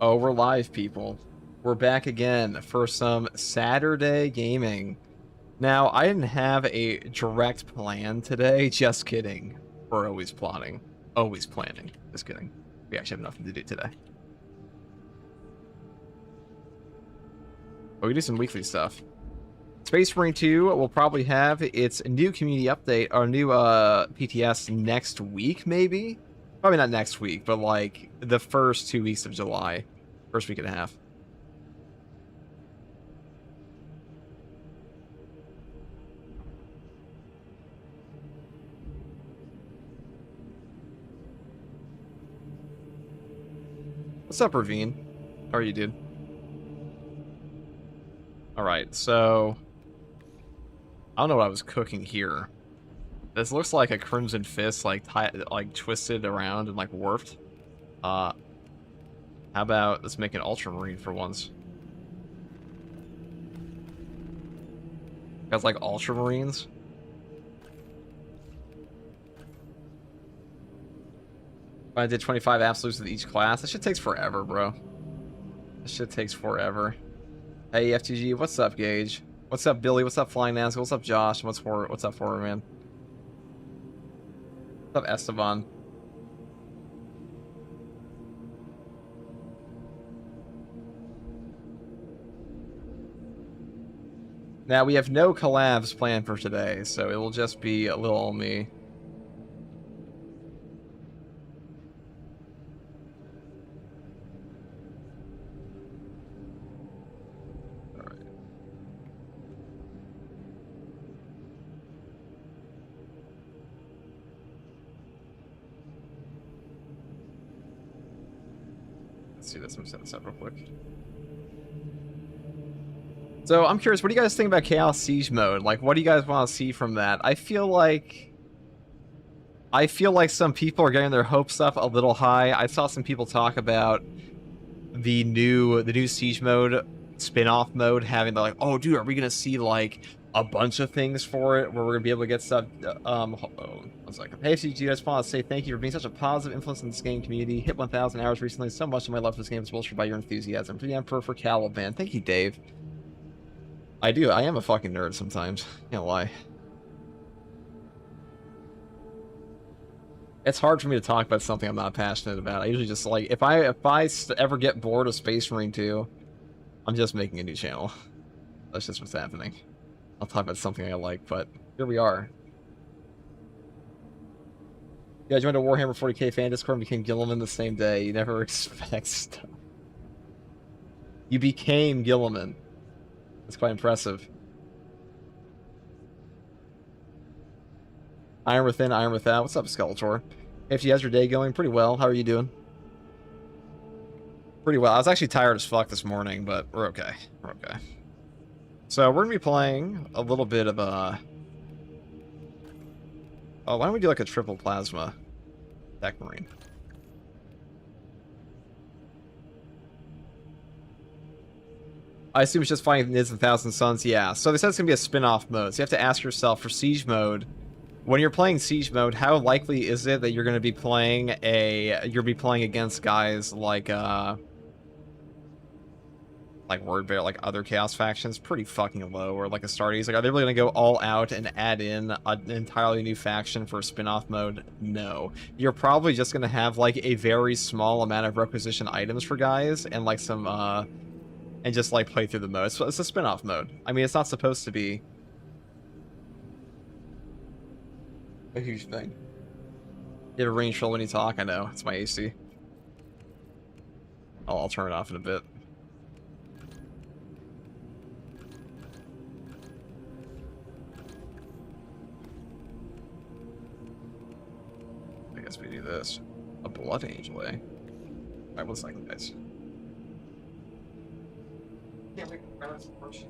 Oh, we're live, people. We're back again for some Saturday gaming. Now, I didn't have a direct plan today. Just kidding. We're always plotting. Always planning. Just kidding. We actually have nothing to do today. But we do some weekly stuff. Space Marine 2 will probably have its new community update, or new PTS next week, maybe? Probably not next week, but like the first 2 weeks of July. First week and a half. What's up, Ravine? How are you, dude? Alright, so... I don't know what I was cooking here. This looks like a Crimson Fist, like twisted around and like warped. How about let's make an Ultramarine for once? Guys like Ultramarines? I did 25 absolutes with each class. That shit takes forever, bro. This shit takes forever. Hey, FTG, what's up, Gage? What's up, Billy? What's up, Flying Nazca? What's up, Josh? What's up, Horror Man? What's up, Esteban? Now, we have no collabs planned for today, so it will just be a little me. See this. I'm setting this up real quick. So I'm curious, what do you guys think about Chaos Siege mode? Like, what do you guys want to see from that? I feel like some people are getting their hopes up a little high. I saw some people talk about the new Siege mode, spin-off mode, having like, oh dude, are we gonna see like a bunch of things for it where we're gonna be able to get stuff? One second. Hey, FCG, I just want to say thank you for being such a positive influence in this game community. Hit 1,000 hours recently. So much of my love for this game is bolstered by your enthusiasm. For the Emperor, for Caliban. Thank you, Dave. I do. I am a fucking nerd sometimes. Can't lie. It's hard for me to talk about something I'm not passionate about. I usually just like if I ever get bored of Space Marine 2, I'm just making a new channel. That's just what's happening. I'll talk about something I like, but here we are. Yeah, I joined a Warhammer 40k fan Discord and became Gilliman the same day. You never expect stuff. You became Gilliman. That's quite impressive. Iron Within, Iron Without. What's up, Skeletor? If you how's your day going? Pretty well. How are you doing? Pretty well. I was actually tired as fuck this morning, but we're okay. We're okay. So we're gonna be playing a little bit of a... Oh, why don't we do like a triple plasma Tech Marine? I assume it's just fighting Nids and Thousand Suns. Yeah. So they said it's gonna be a spin-off mode. So you have to ask yourself for Siege mode. When you're playing Siege mode, how likely is it that you're going to be playing against guys like Word Bear, like other Chaos factions? Pretty fucking low. Or like Astartes. Like, are they really going to go all out and add in an entirely new faction for spin-off mode? No. You're probably just going to have like a very small amount of requisition items for guys and like some and just like play through the mode. It's a spin-off mode. I mean, it's not supposed to be a huge thing. You have a range troll when you talk? I know. It's my AC. I'll turn it off in a bit. I guess we do this. A Blood Angel, eh? Alright, 1 second, guys. Can't make a portion.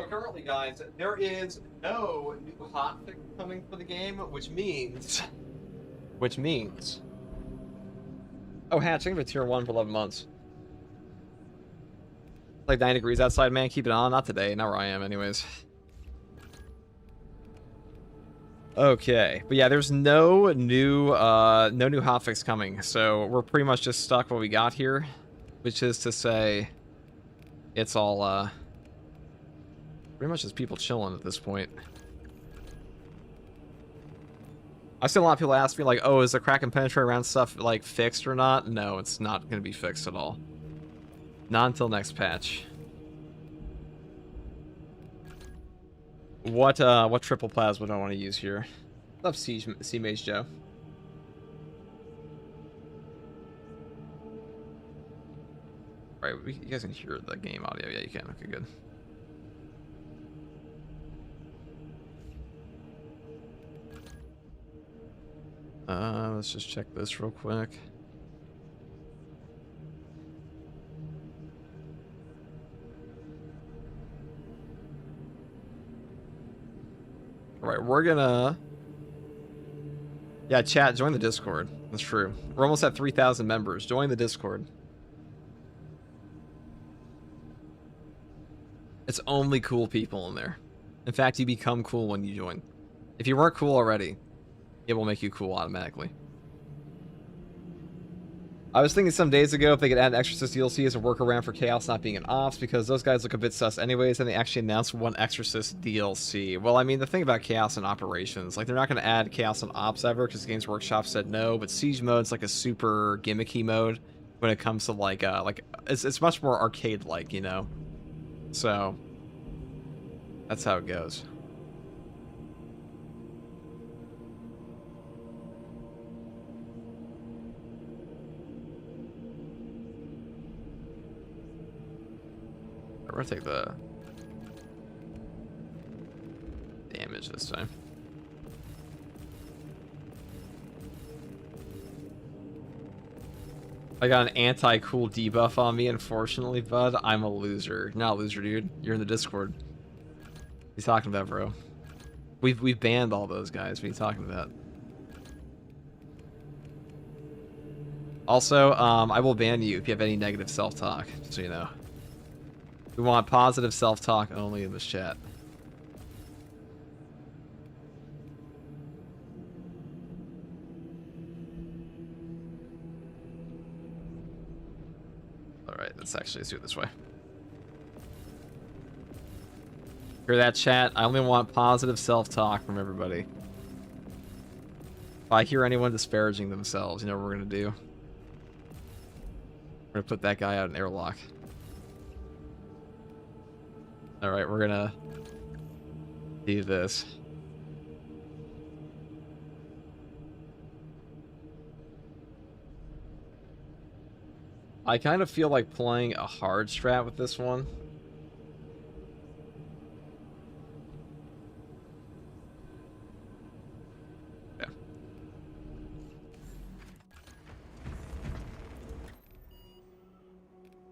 So currently, guys, there is no new hotfix coming for the game, which means... Oh, hatching for tier 1 for 11 months. Like 9 degrees outside, man. Keep it on. Not today. Not where I am, anyways. Okay, but yeah, there's no new hotfix coming, so we're pretty much just stuck what we got here, which is to say, it's all pretty much just people chilling at this point. I've seen a lot of people ask me like, "Oh, is the crack and penetrate around stuff like fixed or not?" No, it's not going to be fixed at all. Not until next patch. What triple plasma do I want to use here? Love Sea Mage Joe. Right, you guys can hear the game audio. Yeah, you can. Okay, good. Let's just check this real quick. All right, we're gonna... Yeah, chat, join the Discord. That's true. We're almost at 3,000 members. Join the Discord. It's only cool people in there. In fact, you become cool when you join. If you weren't cool already, it will make you cool automatically. I was thinking some days ago if they could add Exorcist DLC as a workaround for Chaos not being an ops, because those guys look a bit sus anyways, and they actually announced one Exorcist DLC. Well, I mean, the thing about Chaos and Operations, like, they're not going to add Chaos and Ops ever, because Games Workshop said no, but Siege mode's like a super gimmicky mode when it comes to, like it's much more arcade-like, you know? So, that's how it goes. We're gonna take the damage this time. I got an anti-cool debuff on me, unfortunately, bud. I'm a loser. You're not a loser, dude. You're in the Discord. What are you talking about, bro? We've banned all those guys. What are you talking about? Also, I will ban you if you have any negative self-talk, just so you know. We want positive self-talk only in this chat. Alright, let's actually do it this way. Hear that, chat? I only want positive self-talk from everybody. If I hear anyone disparaging themselves, you know what we're gonna do? We're gonna put that guy out in airlock. Alright, we're gonna do this. I kind of feel like playing a hard strat with this one.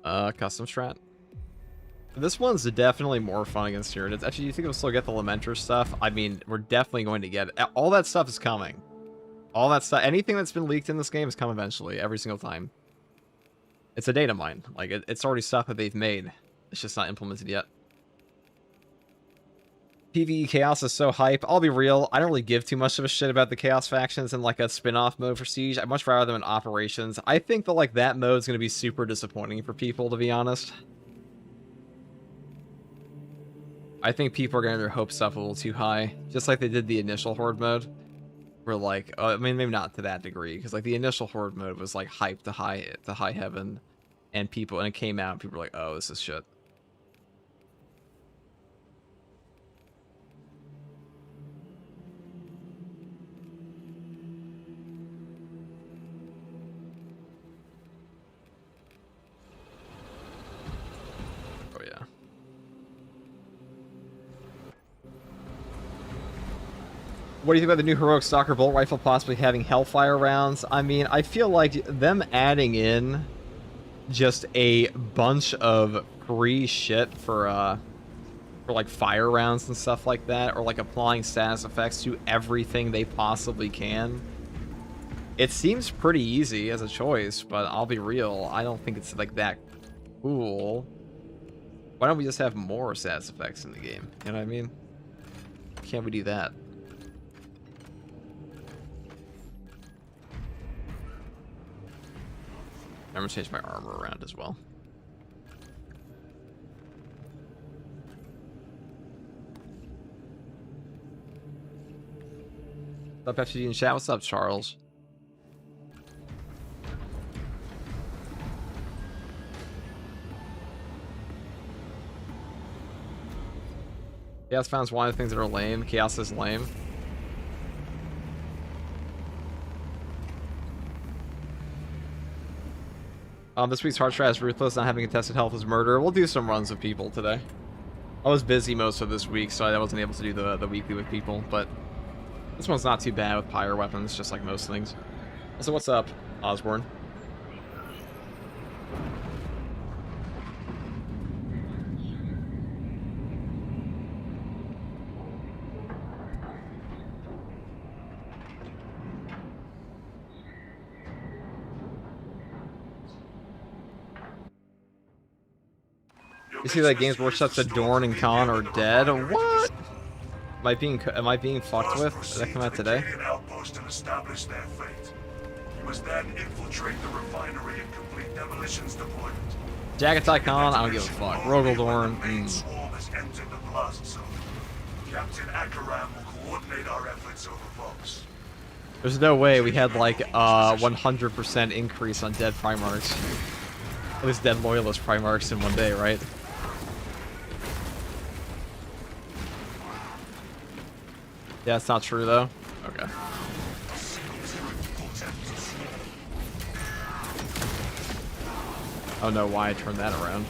Yeah. Custom strat. This one's definitely more fun against Tyranids. Actually, you think we'll still get the Lamenter stuff? I mean, we're definitely going to get it. All that stuff is coming. All that stuff, anything that's been leaked in this game has come eventually, every single time. It's a data mine. Like, it's already stuff that they've made. It's just not implemented yet. PvE Chaos is so hype. I'll be real, I don't really give too much of a shit about the Chaos factions in, like, a spin-off mode for Siege. I'd much rather them in Operations. I think that, like, that mode's going to be super disappointing for people, to be honest. I think people are getting their hopes up a little too high, just like they did the initial Horde mode. Where like, I mean, maybe not to that degree, because like the initial Horde mode was like hyped to high heaven, and it came out, and people were like, oh, this is shit. Oh yeah. What do you think about the new Heroic Stalker Bolt Rifle possibly having Hellfire rounds? I mean, I feel like them adding in just a bunch of free shit for for like fire rounds and stuff like that, or like applying status effects to everything they possibly can. It seems pretty easy as a choice, but I'll be real, I don't think it's like that cool. Why don't we just have more status effects in the game? You know what I mean? Can't we do that? I'm gonna change my armor around as well. What's up, FTG in chat? What's up, Charles? Chaos found's one of the things that are lame. Chaos is lame. This week's hard strat is ruthless. Not having contested health is murder. We'll do some runs with people today. I was busy most of this week, so I wasn't able to do the weekly with people, but this one's not too bad with pyre weapons, just like most things. Also, what's up, Osborne? You see that Games Workshop's Adorn and Khan are dead? What? Am I being fucked with? Did that come out today? Outpost and establish their fate. You must then infiltrate the refinery and complete demolitions deployment. Jagatai Khan, I don't give a fuck. Rogaldorn. Swarm has entered the blast zone. Captain Akaram will coordinate our efforts over Vox. There's no way we had like 100% increase on dead Primarchs. At least dead Loyalist Primarchs in one day, right? Yeah, it's not true though. Okay. Oh no, why I turned that around?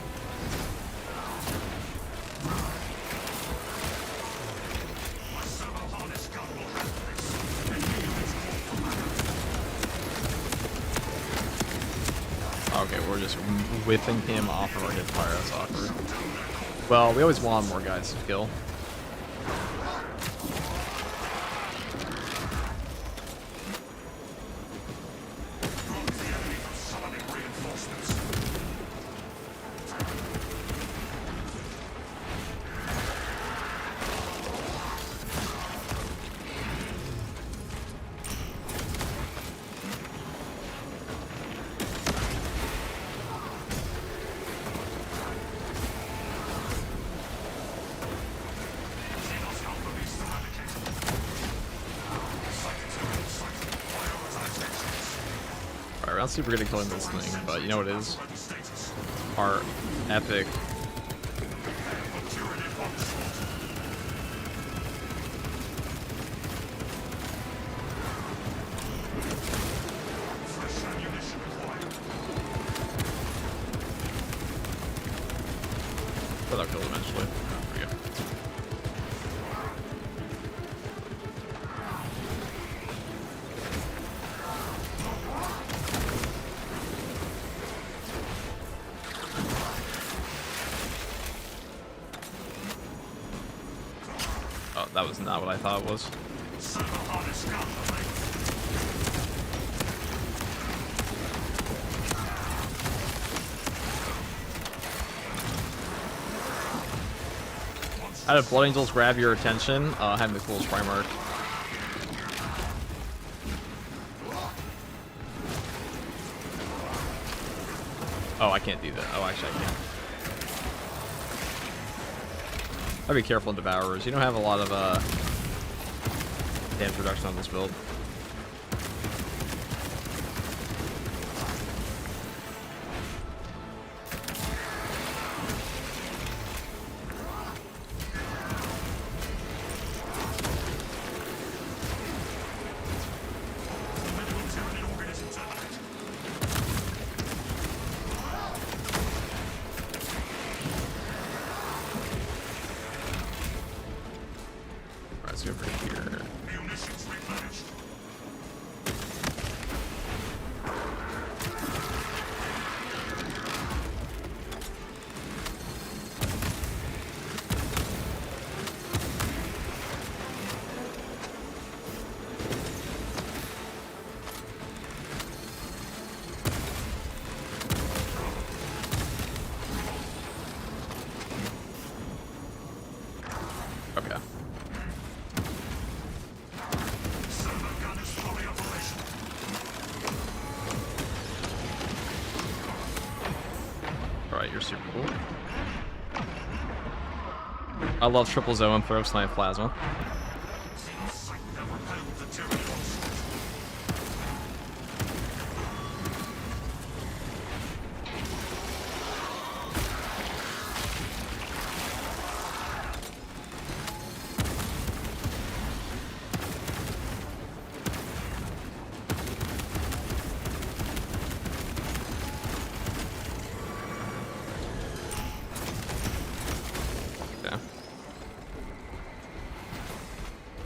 Okay, we're just whipping him off of our hip fire. That's awkward. Well, we always want more guys to kill. Not super good at killing this thing, but you know what it is? Our epic. But I'll kill eventually. There we go. That was not what I thought it was. How did Blood Angels grab your attention? Having the coolest Primarch. Oh, I can't do that. Oh, actually I can't. I'd be careful in Devourers. You don't have a lot of damage reduction on this build. Over here. Alright, you're super cool. I love triple zone throw snipe plasma.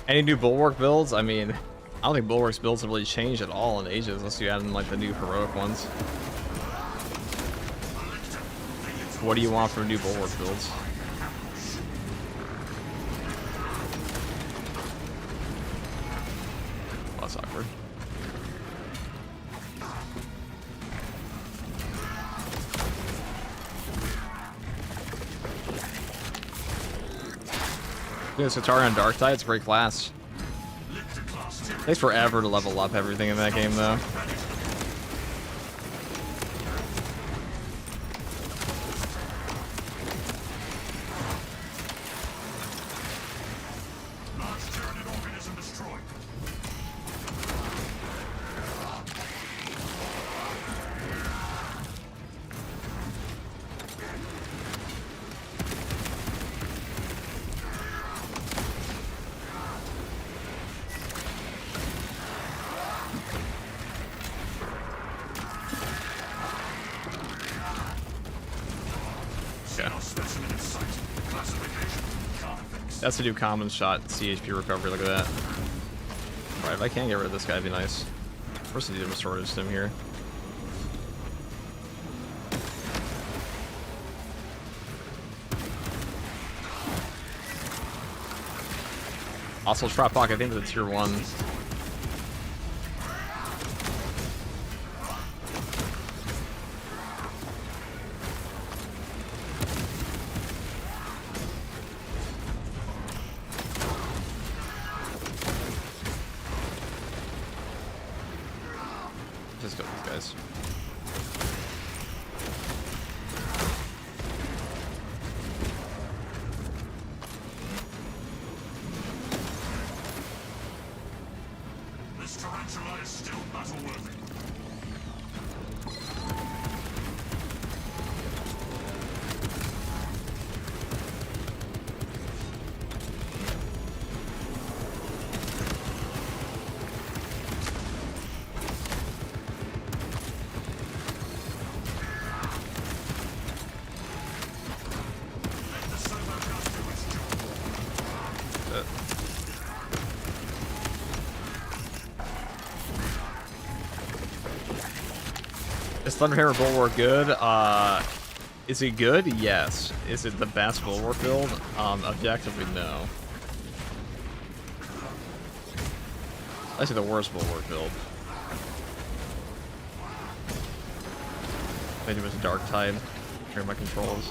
Any new Bulwark builds? I mean, I don't think Bulwark's builds have really changed at all in ages, unless you add in like the new heroic ones. What do you want from new Bulwark builds? Oh, that's awkward. Yeah, Satari on Dark Tide, it's a great class. Takes forever to level up everything in that game, though. That's a new common shot, CHP recovery, look at that. Right, if I can get rid of this guy, it'd be nice. First, I need to restore this stim here. Also, Trap Block, I think, with the tier 1. Just go with these guys. This tarantula is still battle-worthy. Is Thunderhammer Bulwark good? Is it good? Yes. Is it the best Bulwark build? Objectively, no. I say the worst Bulwark build. Maybe it was a Dark Tide. Hear my controls.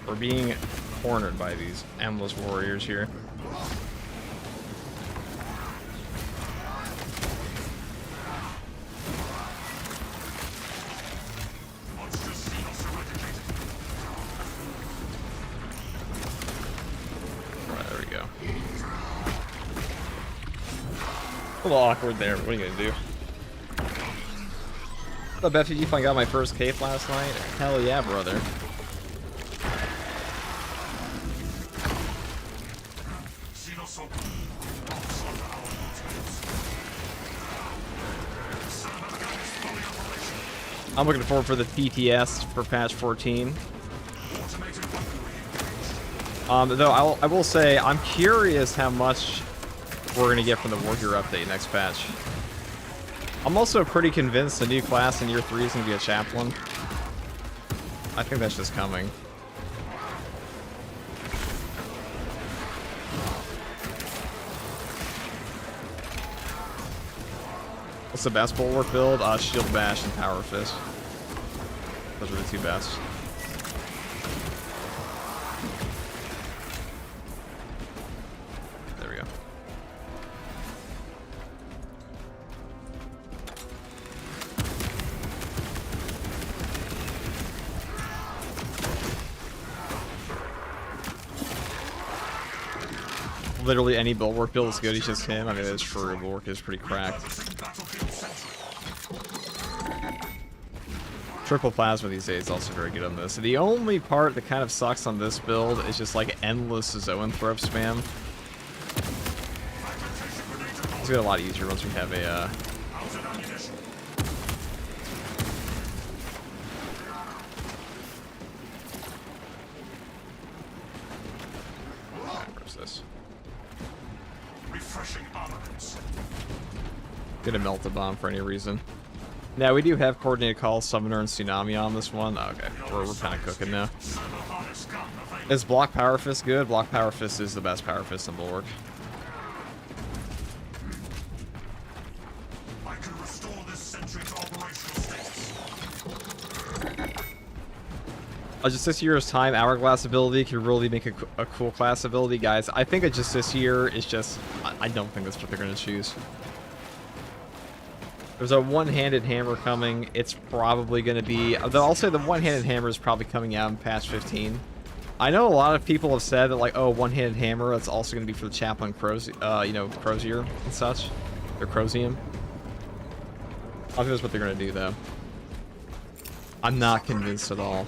We're being cornered by these endless warriors here. Alright, there we go. A little awkward there, but what are you gonna do? I bet you finally got my first cape last night. Hell yeah, brother. I'm looking forward for the PTS for patch 14. Though I will say, I'm curious how much we're going to get from the Warrior update next patch. I'm also pretty convinced the new class in year 3 is going to be a Chaplain. I think that's just coming. What's the best bulwark build? Shield Bash and Power Fist. Those are the two best. There we go. Literally any bulwark build is good, he's just him. I mean, it's true, bulwark is pretty cracked. Triple plasma these days is also very good on this. The only part that kind of sucks on this build is just like endless zoanthrope spam. It's get a lot easier once we have a where's this? Gonna melt a bomb for any reason. Now we do have coordinated call, summoner, and tsunami on this one. Okay, we're kind of cooking now. Is block power fist good? Block power fist is the best power fist in bulwark. Just this year's time hourglass ability could really make a cool class ability, guys. I think just this year is just I don't think that's what they're gonna choose. There's a one-handed hammer coming. It's probably going to be... I'll say the one-handed hammer is probably coming out in patch 15. I know a lot of people have said that, like, oh, one-handed hammer, that's also going to be for the Chaplain Crozier and such. Or Crozium. I think that's what they're going to do, though. I'm not convinced at all.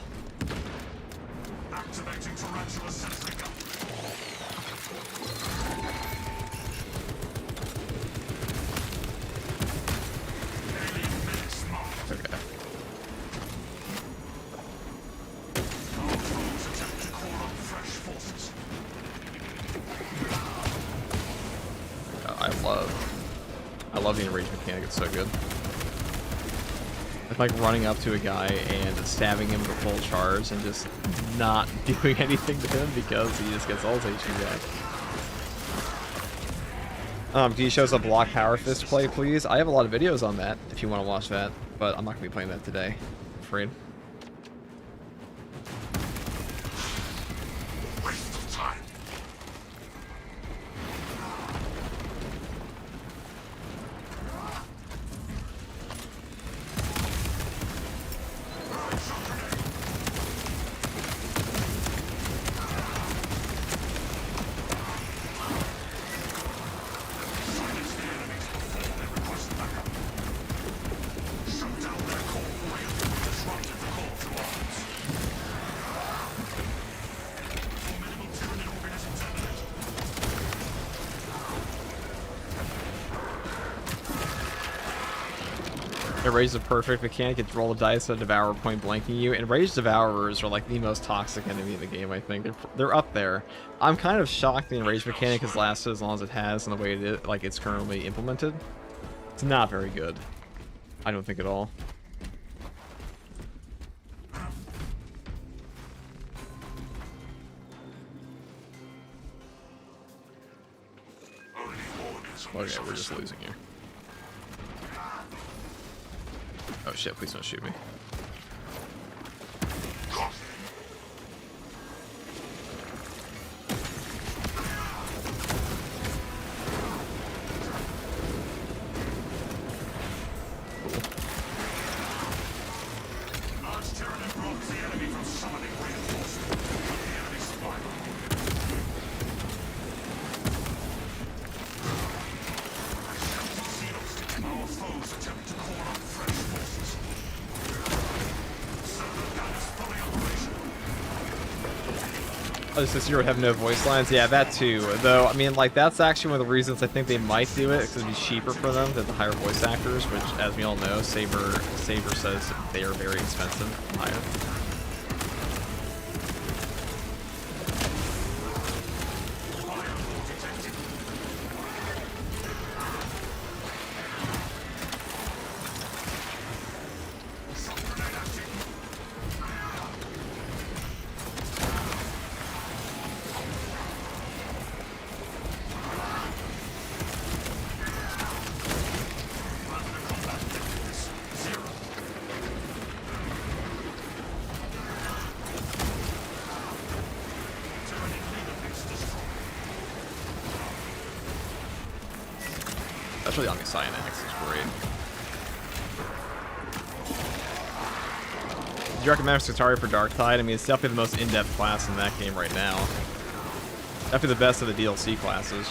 I love the enrage mechanic, it's so good. It's like running up to a guy and stabbing him with a full charge and just not doing anything to him because he just gets all his HP back. Do you show us a block power fist play, please? I have a lot of videos on that if you want to watch that, but I'm not going to be playing that today, I'm afraid. Rage the perfect mechanic. It's roll a dice and devour point blanking you. And rage devourers are like the most toxic enemy in the game. I think they're up there. I'm kind of shocked the enrage mechanic has lasted as long as it has, and the way it is, like it's currently implemented. It's not very good. I don't think at all. Okay, we're just losing here. Oh shit, please don't shoot me. This year would have no voice lines. Yeah, that too. Though, I mean, like, that's actually one of the reasons I think they might do it, because it'd be cheaper for them than the hire voice actors, which, as we all know, Saber says they are very expensive to hire. Especially on the Cyanax is great. Would you recommend Skitarii for Darktide? I mean, it's definitely the most in-depth class in that game right now. Definitely the best of the DLC classes.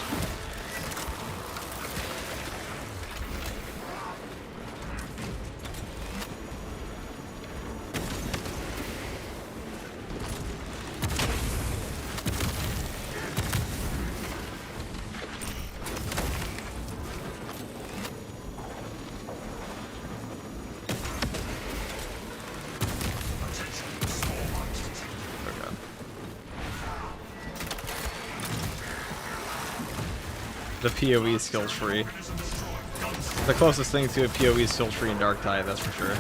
The PoE skills free. The closest thing to a PoE skills free in Darktide, that's for sure.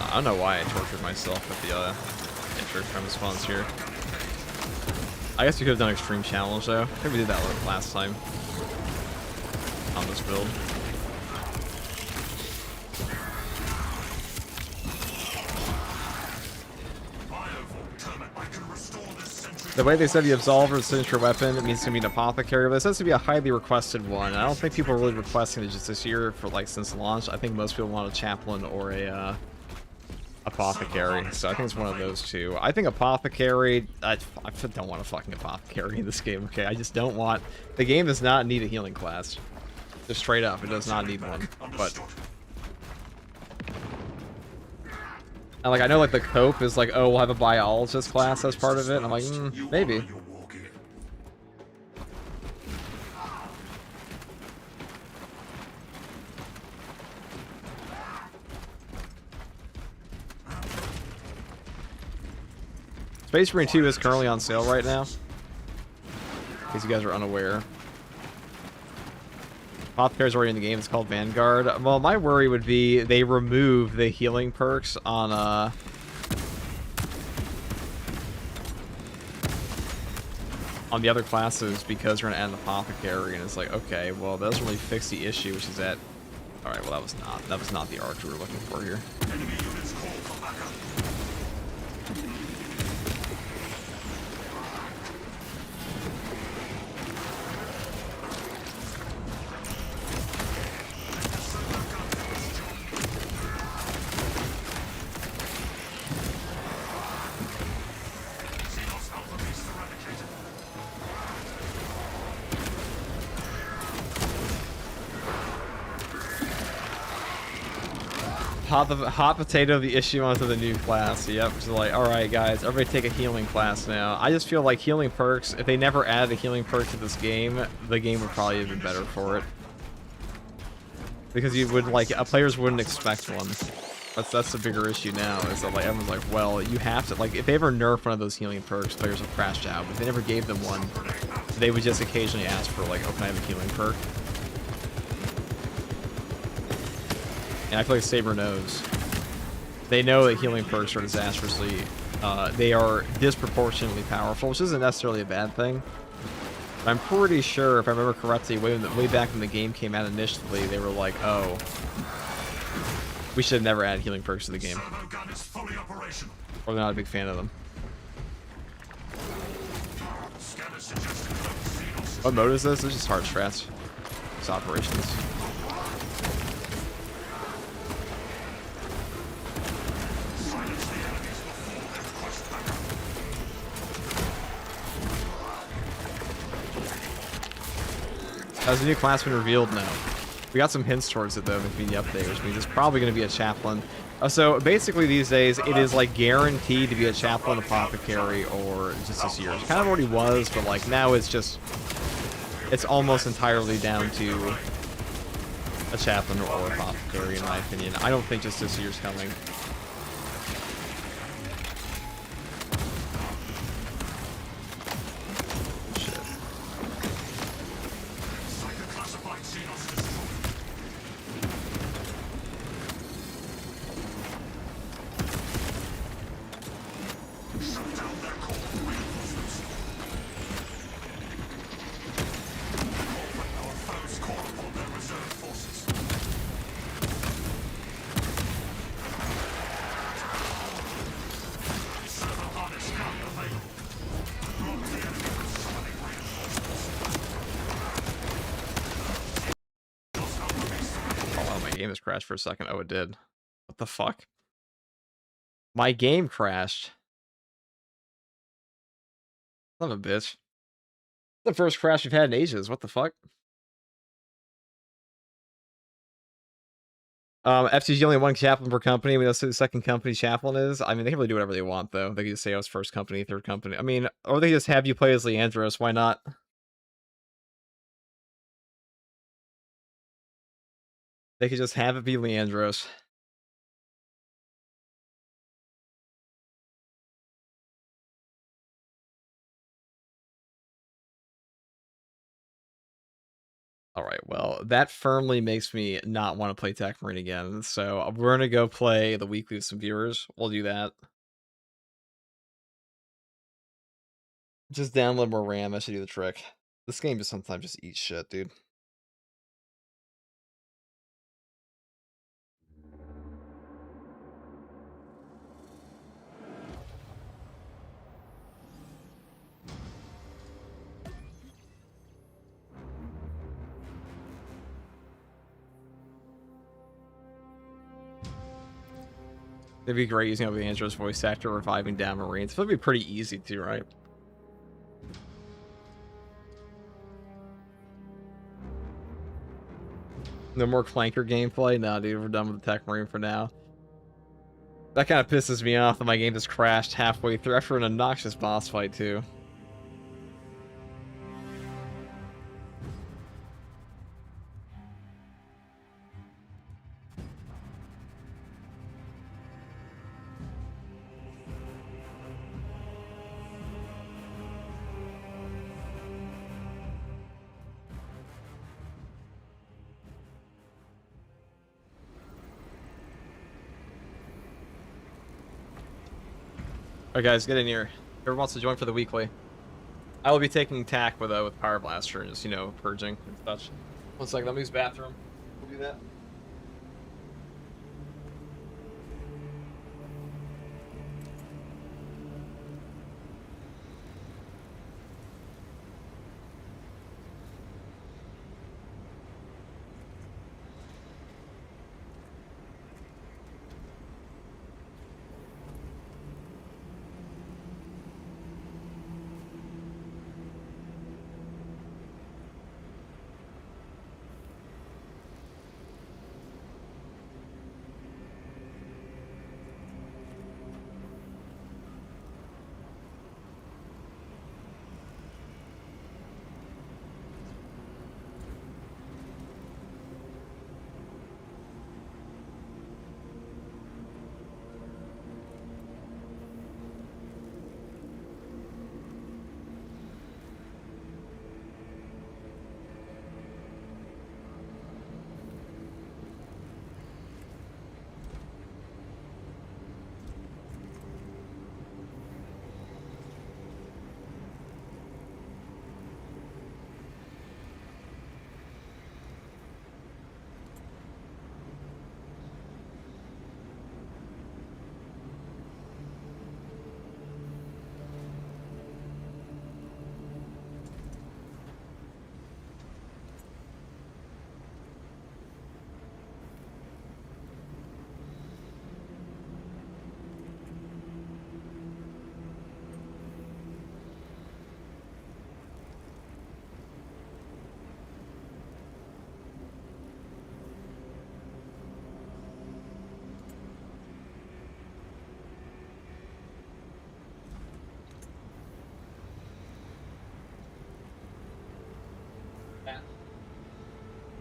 I don't know why I tortured myself with the intro premise spawns here. I guess we could have done Extreme Challenge though. I think we did that last time on this build. The way they said the Absolver is signature weapon, it means it's going to be an apothecary, but it says to be a highly requested one. I don't think people are really requesting it just this year for like since launch. I think most people want a chaplain or a apothecary, so I think it's one of those two. I think apothecary, I don't want a fucking apothecary in this game, okay? I just don't want, the game does not need a healing class. Just straight up, it does not need one, but... And like, I know like the cope is like, oh, we'll have a biologist class as part of it. And I'm like, maybe. Space Marine 2 is currently on sale right now. In case you guys are unaware. Apothecary's already in the game. It's called Vanguard. Well, my worry would be they remove the healing perks on the other classes because we're gonna add an apothecary, and it's like, okay, well, that doesn't really fix the issue, which is that. All right, well, that was not the arc we were looking for here. Enemy units call for backup. Hot potato the issue onto the new class. Yep. So like, all right, guys, everybody take a healing class now. I just feel like healing perks. If they never added a healing perk to this game, the game would probably have been better for it. Because you would like, players wouldn't expect one. That's the bigger issue now. Is that like everyone's like, well, you have to like if they ever nerf one of those healing perks, players would crash out. But if they never gave them one, they would just occasionally ask for like, oh, can I have a healing perk? And I feel like Saber knows. They know that healing perks are disastrously, they are disproportionately powerful, which isn't necessarily a bad thing. But I'm pretty sure, if I remember correctly, way back when the game came out initially, they were like, oh, we should have never added healing perks to the game. Or they're not a big fan of them. What mode is this? This is just hard strats. It's operations. Has a new class been revealed? No. We got some hints towards it though in the community update, which means it's probably going to be a chaplain. So basically these days it is like guaranteed to be a chaplain, apothecary, or just this year. It kind of already was, but like now it's just, it's almost entirely down to a chaplain or apothecary in my opinion. I don't think just this year's coming. game just crashed for a second. Oh, it did. What the fuck? My game crashed. Son of a bitch. The first crash we've had in ages. What the fuck? FTG only one chaplain per company. We know who the second company chaplain is. I mean, they can really do whatever they want, though. They can just say, "Oh, it's first company, third company." I mean, or they just have you play as Leandros. Why not? They could just have it be Leandros. All right, well, that firmly makes me not want to play Tech Marine again. So we're gonna go play the weekly with some viewers. We'll do that. Just download more RAM. That should do the trick. This game just sometimes just eats shit, dude. It'd be great using the Andros voice actor reviving down Marines. It'd be pretty easy too, right? No more Clanker gameplay? No, dude, we're done with the Tech Marine for now. That kind of pisses me off that my game just crashed halfway through after an obnoxious boss fight, too. Alright guys, get in here. Whoever wants to join for the weekly. I will be taking TAC with Power Blaster and just, you know, purging and such. One second, let me use the bathroom. We'll do that.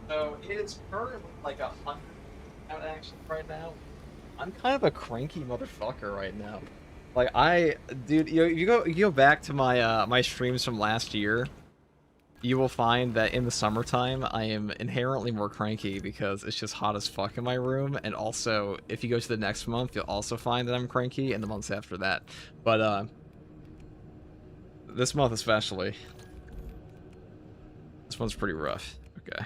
So it's currently like 100 out action right now. I'm kind of a cranky motherfucker right now. Like dude, you go back to my my streams from last year, you will find that in the summertime I am inherently more cranky because it's just hot as fuck in my room, and also if you go to the next month, you'll also find that I'm cranky, and the months after that. But this month especially, this one's pretty rough. Okay.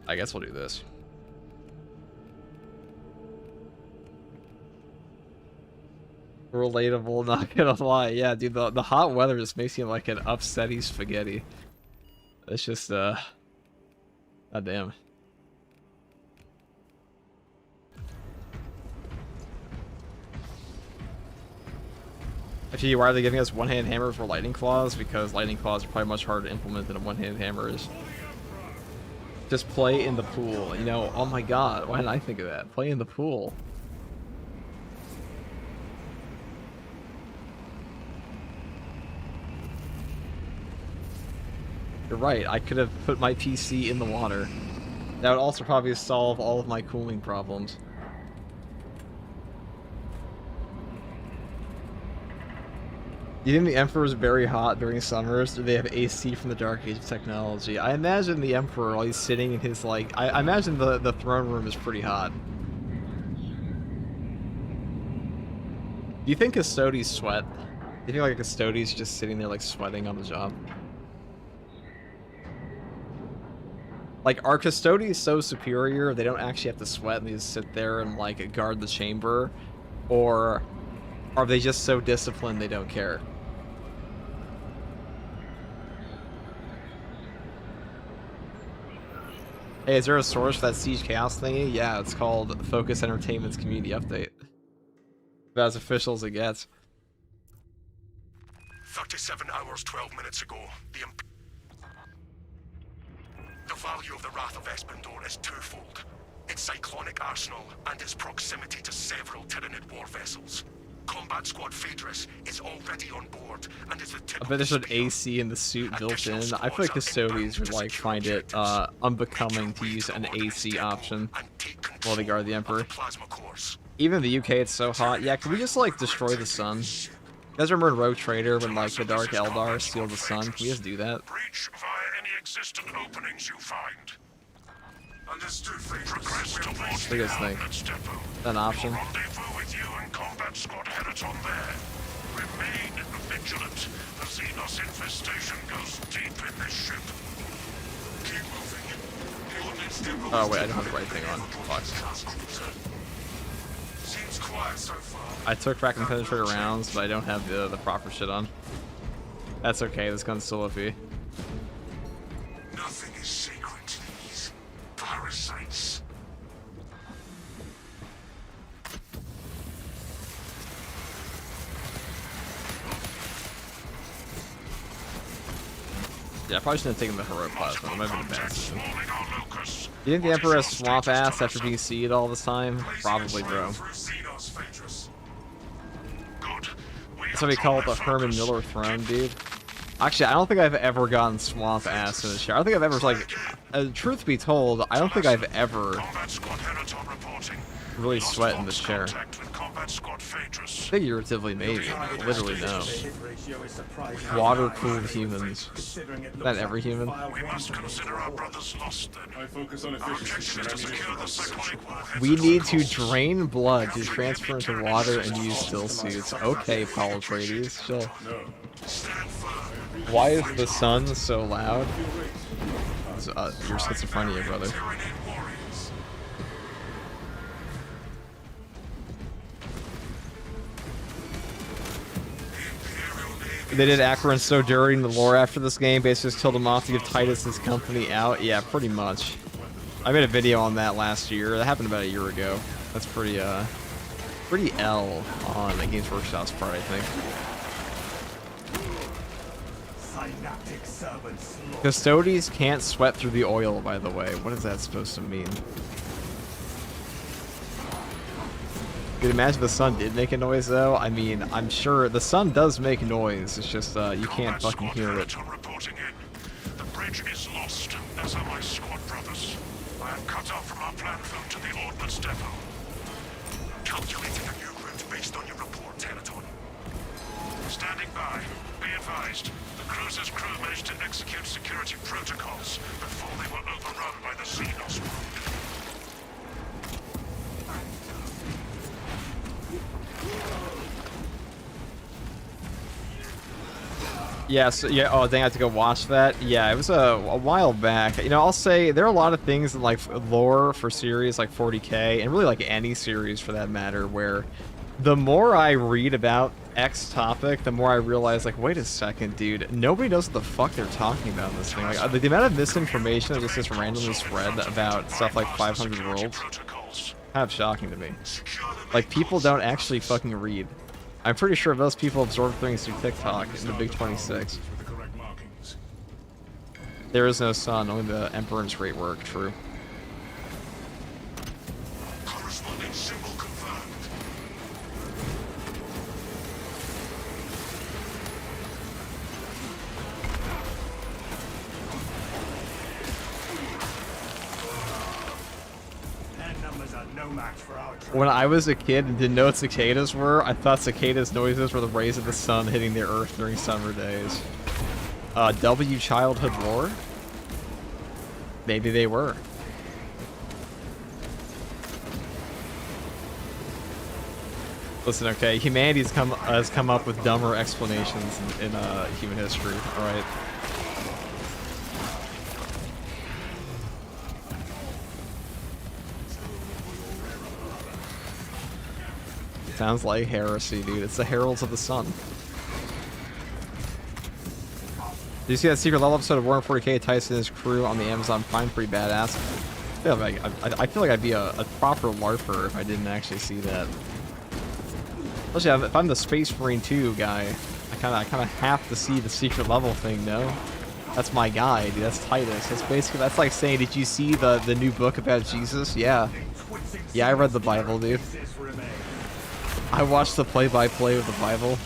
I guess we'll do this. Relatable, not gonna lie. Yeah, dude, the hot weather just makes you like an upsetty spaghetti. It's just, god damn. Actually, why are they giving us one-hand hammer for lightning claws? Because lightning claws are probably much harder to implement than a one-hand hammer is. Just play in the pool, you know? Oh my god, why didn't I think of that? Play in the pool. You're right, I could have put my PC in the water. That would also probably solve all of my cooling problems. You think the Emperor is very hot during summers? Do they have AC from the Dark Age technology? I imagine the Emperor, while he's sitting in his, like... I imagine the throne room is pretty hot. Do you think Custodes sweat? Do you think, like, a Custodes just sitting there, like, sweating on the job? Like, are Custodes so superior they don't actually have to sweat and they just sit there and, like, guard the chamber? Or are they just so disciplined they don't care? Hey, is there a source for that Siege Chaos thingy? Yeah, it's called Focus Entertainment's Community Update. About as official as it gets. 37 hours, 12 minutes ago, the value of the Wrath of Espandor is twofold. Its cyclonic arsenal and its proximity to several Tyranid war vessels. Combat Squad Phaedrus is already on board and is the tip. I bet there's an AC in the suit built in. I feel like Custodes would like find it unbecoming to use an AC option while they guard the Emperor. Even in the UK, it's so hot. Yeah, can we just like destroy the sun? You guys remember in Rogue Trader when like the Dark Eldar steal the sun? Can we just do that? Breach via any existent openings you find. Understood. Progress towards What do you guys think? Is that an option? Rendezvous with you and Combat Squad Hereton there. Remain vigilant. The Xenos infestation goes deep in this ship. Keep moving. Oh wait, I don't have the right thing on. Fuck. Seems quiet so far. I took back and penetrator rounds, but I don't have the proper shit on. That's okay, this gun's still OP. Nothing is sacred to these parasites. Yeah, I probably shouldn't have taken the heroic plasma. That might have been a bad decision. Do you think the Emperor has swamp ass after being seed all this time? Probably, bro. That's what we call it, the Herman Miller throne, dude. Actually, I don't think I've ever gotten swamp ass in this chair. I don't think I've ever, like, truth be told, I don't think I've ever really sweat in this chair. Figuratively, maybe. Literally, no. Water-cooled humans. Not every human. We need to drain blood to transfer into water and use still suits. Okay, Paul Atreides, chill. Why is the sun so loud? Your schizophrenia, brother. They did Acheron so dirty in the lore after this game, basically just killed him off to give Titus his company out. Yeah, pretty much. I made a video on that last year. That happened about a year ago. That's pretty L on the Games Workshop's part, I think. Custodes can't sweat through the oil, by the way. What is that supposed to mean? Dude, imagine the sun did make a noise, though. I mean, I'm sure the sun does make noise. It's just, you can't fucking hear it. The bridge is lost, as are my squad brothers. I am cut off from our planned route to the Ordnance Depot. Calculating a new route based on your report, Teleton. Standing by. Be advised. The cruiser's crew managed to execute security protocols before they were overrun by the Xenos group. Yeah, so, yeah, oh dang, I have to go watch that. Yeah, it was a while back. You know, I'll say there are a lot of things in like lore for series like 40K, and really like any series for that matter, where the more I read about X topic, the more I realize, like, wait a second, dude, nobody knows what the fuck they're talking about in this thing. Like, the amount of misinformation that just gets randomly spread about stuff like 500 Worlds, kind of shocking to me. Like, people don't actually fucking read. I'm pretty sure most people absorb things through TikTok in the Big 26. There is no sun, only the Emperor's great work, true. Corresponding symbol confirmed. When I was a kid and didn't know what cicadas were, I thought cicadas noises were the rays of the sun hitting the earth during summer days. W Childhood War? Maybe they were. Listen, okay, humanity has come up with dumber explanations in human history, alright? Sounds like heresy, dude. It's the Heralds of the Sun. Did you see that secret level episode of Warren 40K, Tyson and his crew on the Amazon Prime? Pretty badass. I feel like I'd be a proper LARPer if I didn't actually see that. Especially if I'm the Space Marine 2 guy, I kind of have to see the secret level thing, no? That's my guy, dude. That's Titus. That's like saying, did you see the new book about Jesus? Yeah. Yeah, I read the Bible, dude. I watched the play-by-play of the Bible.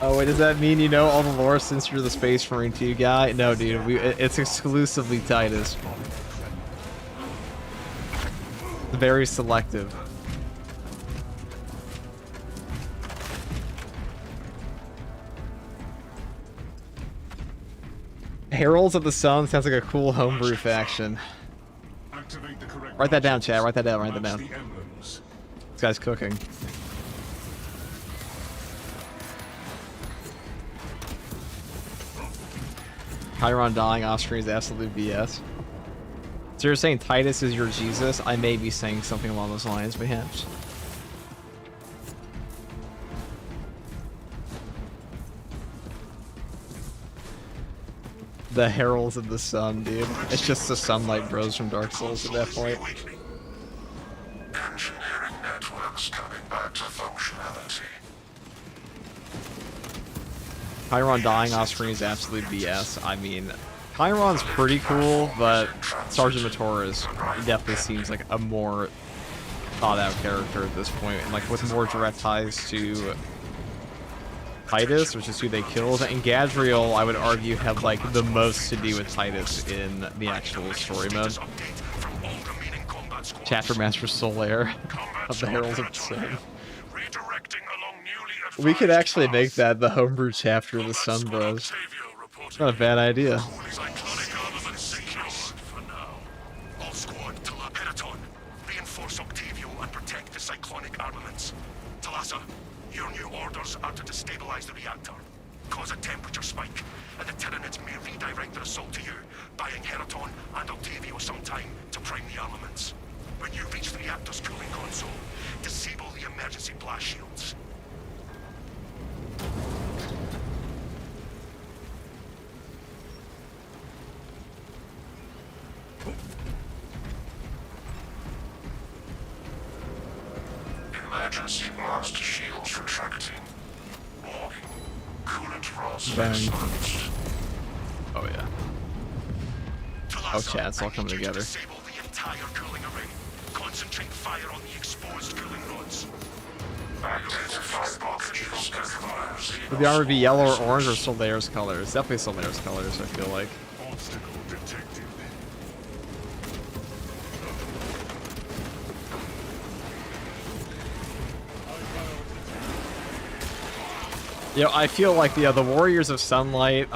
Oh, wait, does that mean you know all the lore since you're the Space Marine 2 guy? No, dude, it's exclusively Titus. Very selective. Heralds of the Sun sounds like a cool homebrew faction. Write that down, chat. Write that down. Write that down. This guy's cooking. Chiron dying off screen is absolute BS. So you're saying Titus is your Jesus? I may be saying something along those lines, perhaps. The Heralds of the Sun, dude. It's just the Sunlight Bros from Dark Souls at that point. Engineering networks coming back to functionality. Chiron dying off screen is absolute BS. I mean, Chiron's pretty cool, but Sergeant Matora's definitely seems like a more thought out character at this point, and like with more direct ties to Titus, which is who they killed, and Gadriel, I would argue, had like the most to do with Titus in the actual story mode. Chapter Master Solaire of the Heralds of the Sun. We could actually make that the homebrew chapter of the Sun Bros. It's not a bad idea. Your new orders are to destabilize the reactor, cause a temperature spike, and the Tyranids may redirect their assault to you, buying Heraton and Octavio some time to prime the armaments. When you reach the reactor's cooling console, disable the emergency blast shields. Emergency blast shields retracting. Warning. Coolant rods exposed. Oh yeah. Oh chat, it's all coming together. Disable the entire cooling array. Concentrate fire on the exposed cooling rods. Identify blockages. Would the armor be yellow or orange or Solaire's colors? Definitely Solaire's colors, I feel like. Obstacle detected. You know, I feel like the Warriors of Sunlight,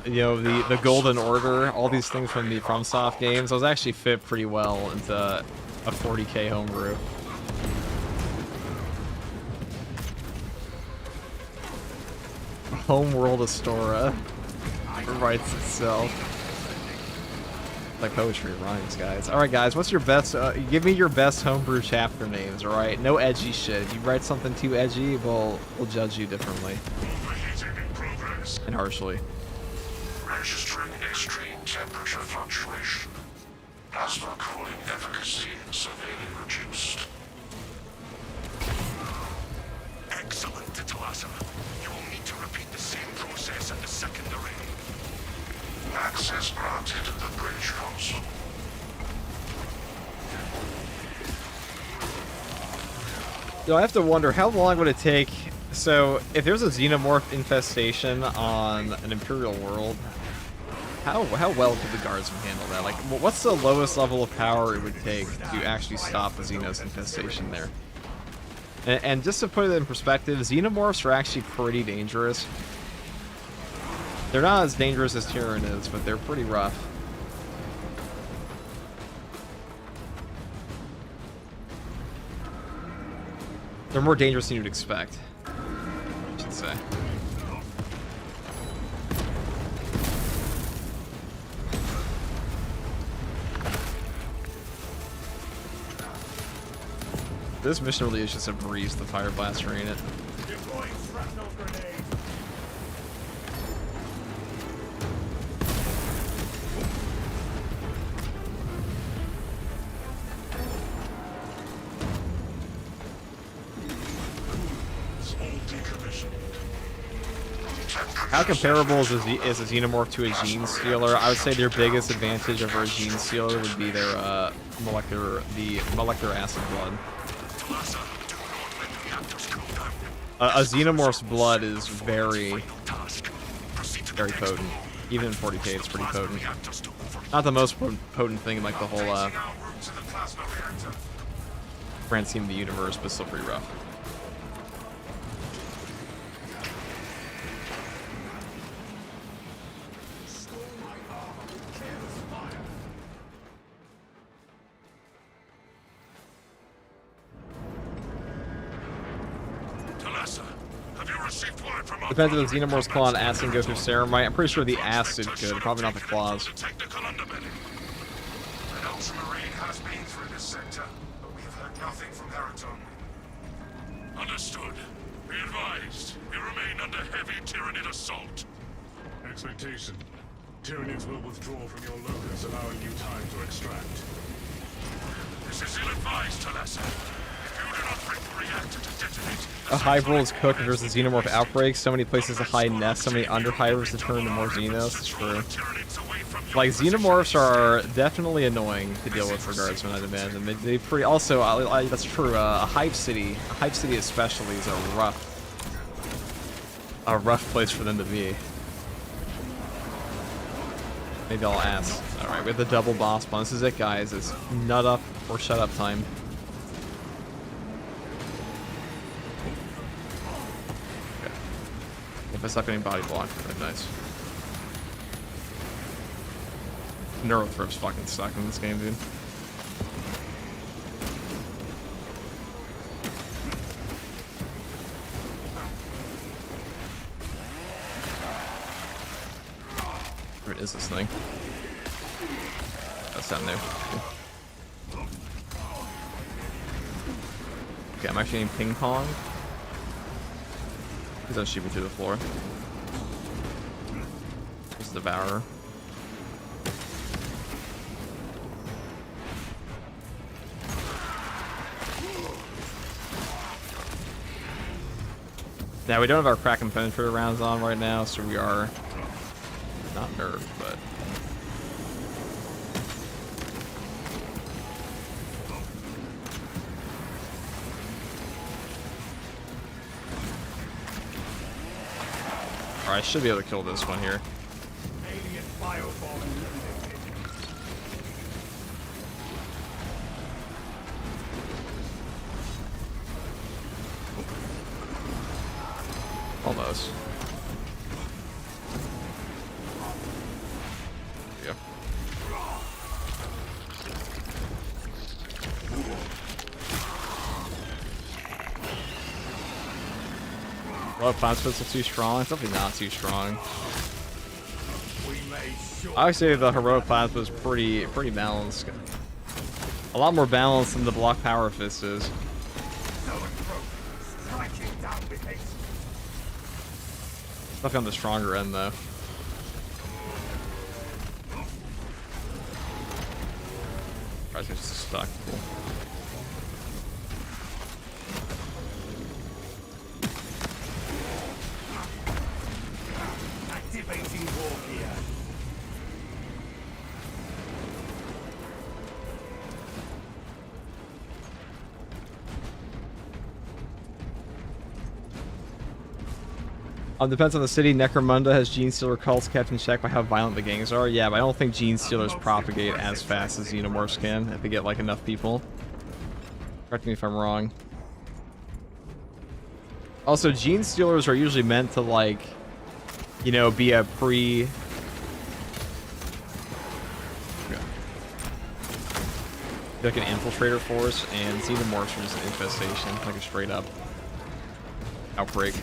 you know, the Golden Order, all these things from the FromSoft games, those actually fit pretty well into a 40k homebrew. Homeworld Astora writes itself. Like poetry rhymes, guys. Alright guys, what's your best, give me your best homebrew chapter names, alright? No edgy shit. If you write something too edgy, we'll judge you differently. And harshly. Registering extreme temperature fluctuation. Plasma cooling efficacy severely reduced. Excellent, Talassa. You will need to repeat the same process at the second array. Access granted to the bridge console. So I have to wonder, how long would it take? So, if there's a xenomorph infestation on an Imperial world, how well could the guardsmen handle that? Like, what's the lowest level of power it would take to actually stop the Xenos infestation there? And just to put it in perspective, xenomorphs are actually pretty dangerous. They're not as dangerous as Tyranids, but they're pretty rough. They're more dangerous than you'd expect, I should say. This mission really is just a breeze, the fire blaster, ain't it? Deploying shrapnel grenade. How comparable is a xenomorph to a gene stealer? I would say their biggest advantage over a gene stealer would be their molecular acid blood. A xenomorph's blood is very potent. Even in 40k, it's pretty potent. Not the most potent thing in like the whole grand scheme of the universe, but still pretty rough. Depends if the xenomorph's claw and acid can go through ceramite. I'm pretty sure the acid could, probably not the claws. An ultramarine has been through this sector, but we have heard nothing from Heraton. Understood. Be advised. We remain under heavy Tyranid assault. Expectation. Tyranids will withdraw from your locus, allowing you time to extract. This is ill-advised, Talassa. If you do not bring the reactor to detonate... A hive world is cooked if there's a xenomorph outbreak. So many places to hide nests, so many underhivers to turn into more xenos. It's true. Like, xenomorphs are definitely annoying to deal with for guardsmen, I'd imagine. They pretty... Also, that's true, a hive city especially, is a rough place for them to be. Maybe I'll ask. Alright, we have the double boss spawn. This is it, guys. It's nut up or shut up time. Okay. If I suck any body block, that's nice. Neurothrips fucking suck in this game, dude. Where is this thing? That's down there. Okay, I'm actually in ping pong. He's gonna shoot me through the floor. This is the Devourer. Now we don't have our crack and penetrator rounds on right now, so we are not nerfed, but alright, I should be able to kill this one here. Almost. There we go. Well, Plant Spits are too strong. It's definitely not too strong. I would say the heroic plasma is pretty balanced. A lot more balanced than the block power fist is. Definitely on the stronger end, though. I was just stuck. Activating war gear. Depends on the city. Necromunda has gene stealer cults kept in check by how violent the gangs are. Yeah, but I don't think gene stealers propagate as fast as xenomorphs can if they get like enough people. Correct me if I'm wrong. Also, gene stealers are usually meant to like, you know, be a pre. Like an infiltrator force, and xenomorphs are just an infestation, like a straight up outbreak.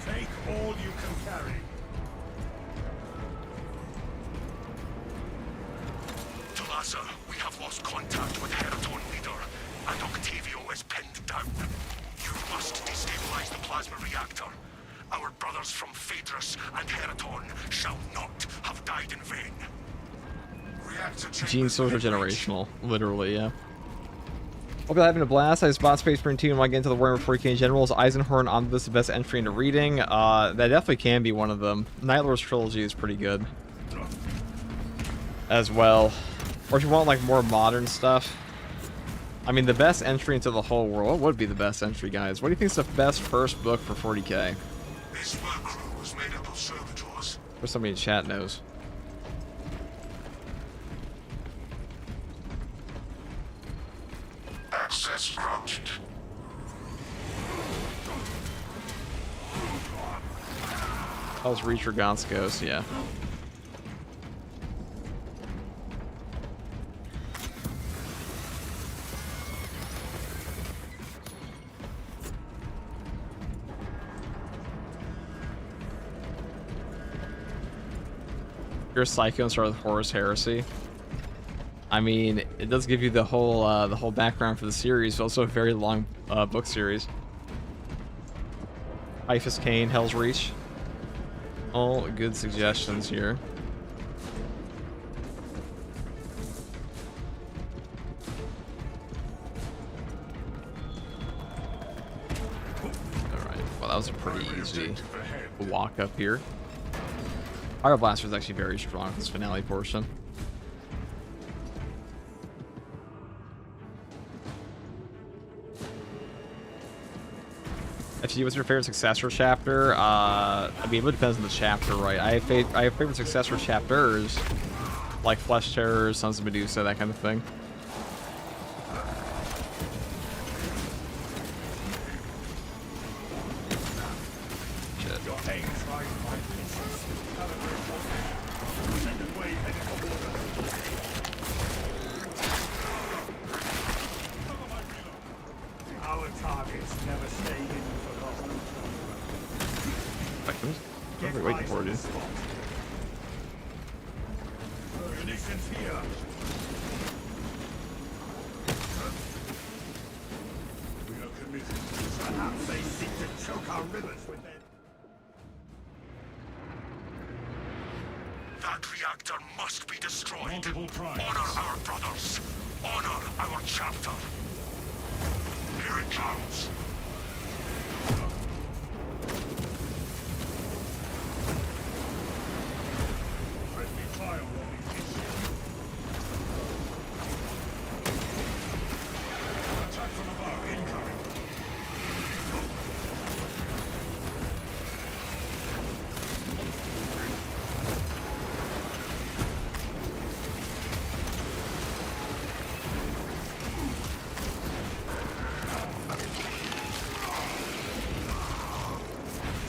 Take all you can carry. Talasa, we have lost contact with Heraton leader, and Octavio is pinned down. You must destabilize the plasma reactor. Our brothers from Phaedrus and Heraton shall not have died in vain. Gene stealers are generational, literally, yeah. Hope you're having a blast. I just bought Space Marine 2 and want to get into the Warhammer 40k in general. Is Eisenhorn Omnibus the best entry into reading? That definitely can be one of them. Nightlord's trilogy is pretty good as well. Or if you want like more modern stuff. I mean, the best entry into the whole world. What would be the best entry, guys? What do you think is the best first book for 40k? This work crew was made up of servitors. For somebody in chat knows. Access granted. Hell's Reach or Gonskos, yeah. You're a Psycho and start with Horus Heresy. I mean, it does give you the whole background for the series, but also a very long book series. Typhus Cain, Hell's Reach. All good suggestions here. Alright, well that was a pretty easy walk up here. Fire Blaster is actually very strong for this finale portion. FG, what's your favorite successor chapter? I mean, it depends on the chapter, right? I have favorite successor chapters, like Flesh Terrors, Sons of Medusa, that kind of thing. Shit. Our targets never stay in forgotten. What are we waiting for, dude? Munitions here. We are committed. Perhaps they seek to choke our rivers with their... That reactor must be destroyed. Multiple primes. Honor our brothers. Honor our chapter. Here it comes. Friendly fire warning issued. Attack from above incoming.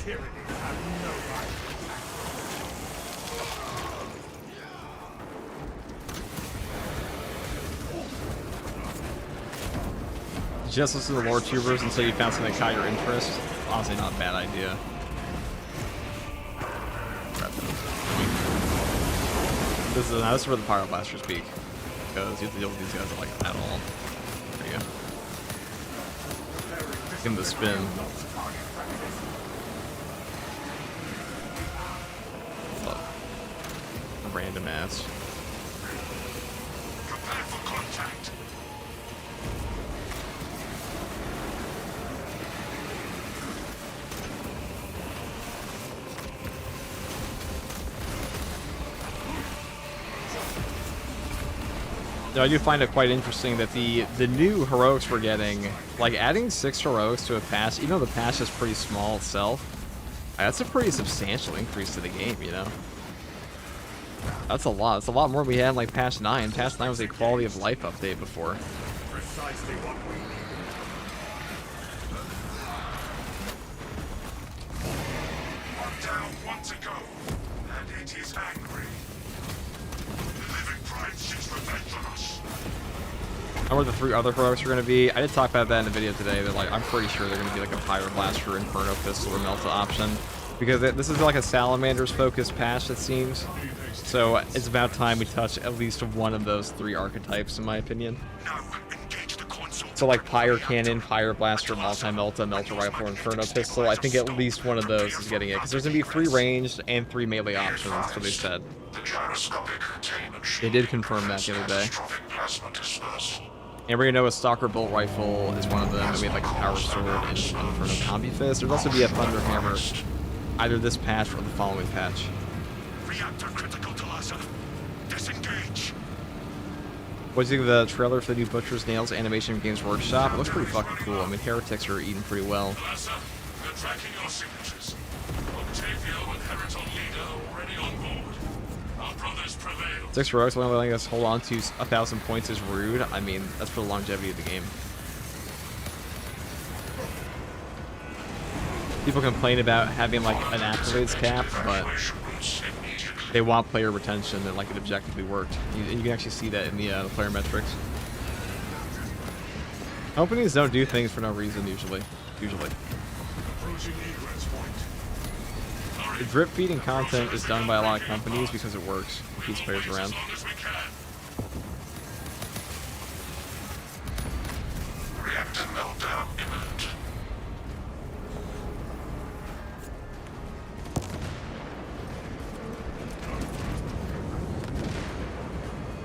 Tyranny has no right. Just listen to the lore tubers until you found something that caught your interest. Honestly, not a bad idea. This is where the Pyro Blasters speak, because you have to deal with these guys like at all. There you go. Give him the spin. random ass. Prepare for contact. No, I do find it quite interesting that the new heroics we're getting, like adding 6 heroics to a patch, even though the patch is pretty small itself, that's a pretty substantial increase to the game, you know? That's a lot. It's a lot more than we had in like patch 9. Patch 9 was a quality of life update before. Precisely what we need. One down, one to go, and it is angry. The living pride seeks revenge on us. I know where the 3 other heroics are going to be. I did talk about that in the video today, that like I'm pretty sure they're going to be like a Pyro Blaster, Inferno Pistol, or Melta option. Because this is like a Salamander's focused patch, it seems. So it's about time we touch at least one of those 3 archetypes, in my opinion. Now, engage the console. So like Pyre Cannon, Pyre Blaster, Multi-Melta, Melta Rifle, Inferno Pistol, I think at least one of those is getting it. Because there's going to be 3 ranged and 3 melee options, that's what they said. The gyroscopic containment They did confirm that the other day. catastrophic plasma disperse. And we're gonna know a Stalker Bolt Rifle is one of them. And we have like a Power Sword and Inferno Combi Fist. There'll also be a Thunder Hammer, either this patch or the following patch. Reactor critical to laser. Disengage. What do you think of the trailer for the new Butcher's Nails animation from Games Workshop? It looks pretty fucking cool. I mean, Heretics are eating pretty well. Laser, they're tracking your signatures. Octavio and Heriton Leader already on board. Our brothers prevailed. 6 heroics only letting us hold on to 1,000 points is rude. I mean, that's for the longevity of the game. People complain about having like an accolades cap, but they want player retention and like it objectively worked. You can actually see that in the player metrics. Companies don't do things for no reason usually. Approaching egress point. The drip feeding content is done by a lot of companies because it works. It keeps players around. As long as we can. Reactor meltdown imminent.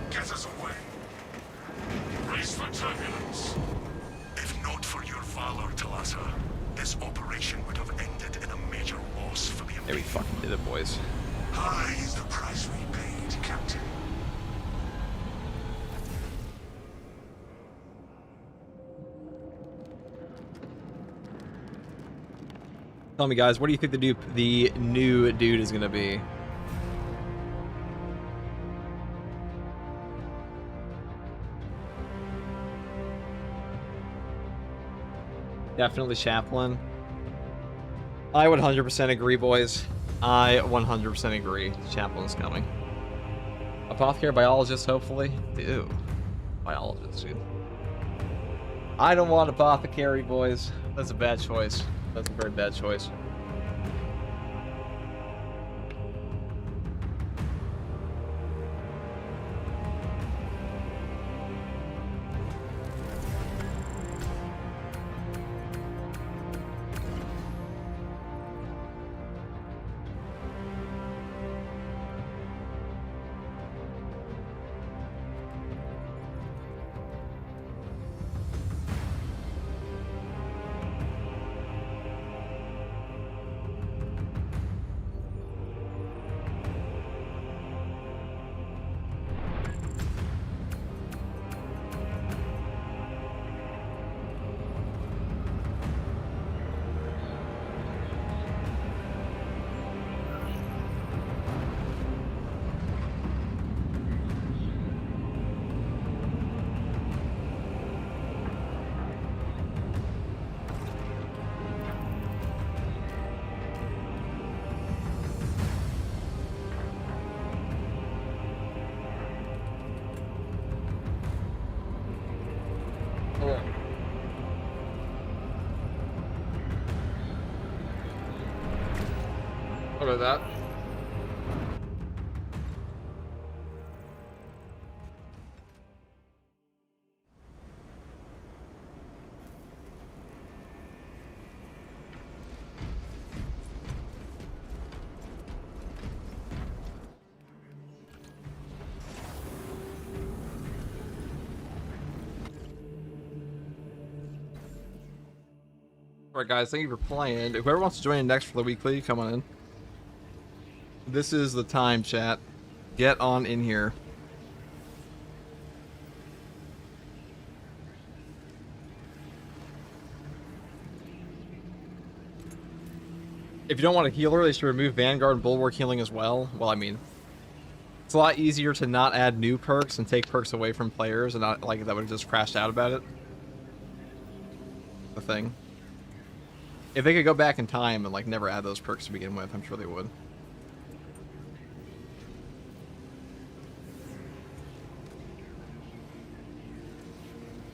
Get us away. Brace for turbulence. If not for your valor, Talassa, this operation would have ended in a major loss for the Yeah, we fucking did it, boys. High is the price we paid, Captain. Tell me, guys, what do you think the new dude is gonna be? Definitely Chaplain. I would 100% agree, boys. I 100% agree. Chaplain's coming. Apothecary Biologist, hopefully. Ew. Biologist, dude. I don't want Apothecary, boys. That's a bad choice. That's a very bad choice. What about that? Alright guys, thank you for playing. Whoever wants to join in next for the weekly, come on in. This is the time, chat. Get on in here. If you don't want a healer, they should remove Vanguard and Bulwark healing as well. Well, I mean, it's a lot easier to not add new perks and take perks away from players and not like that would have just crashed out about it. The thing. If they could go back in time and like never add those perks to begin with, I'm sure they would.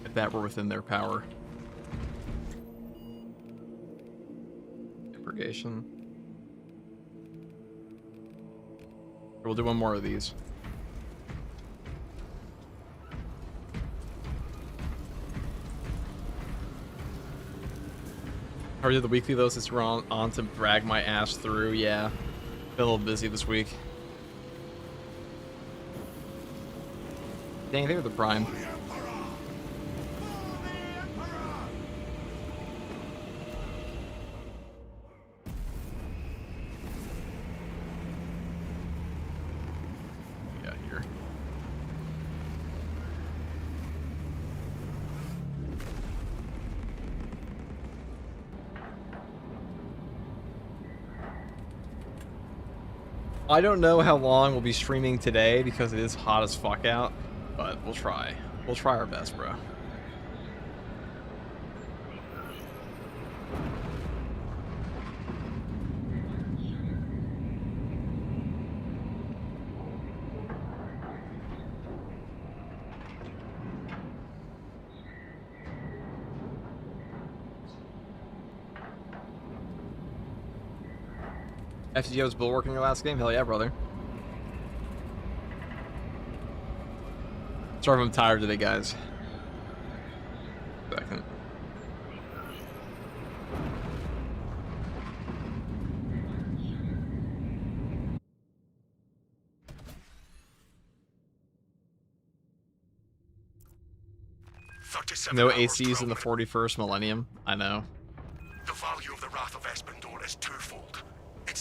If that were within their power. Purgation. We'll do one more of these. How did the weekly though since we're on to drag my ass through? Yeah. Been a little busy this week. Dang, they were the prime. Yeah, here. I don't know how long we'll be streaming today because it is hot as fuck out, but we'll try. We'll try our best, bro. FTO's bulwarking your last game? Hell yeah, brother. Sorry if I'm tired today, guys. Second. No ACs in the 41st millennium. I know. The value of the Wrath of Espendor is twofold.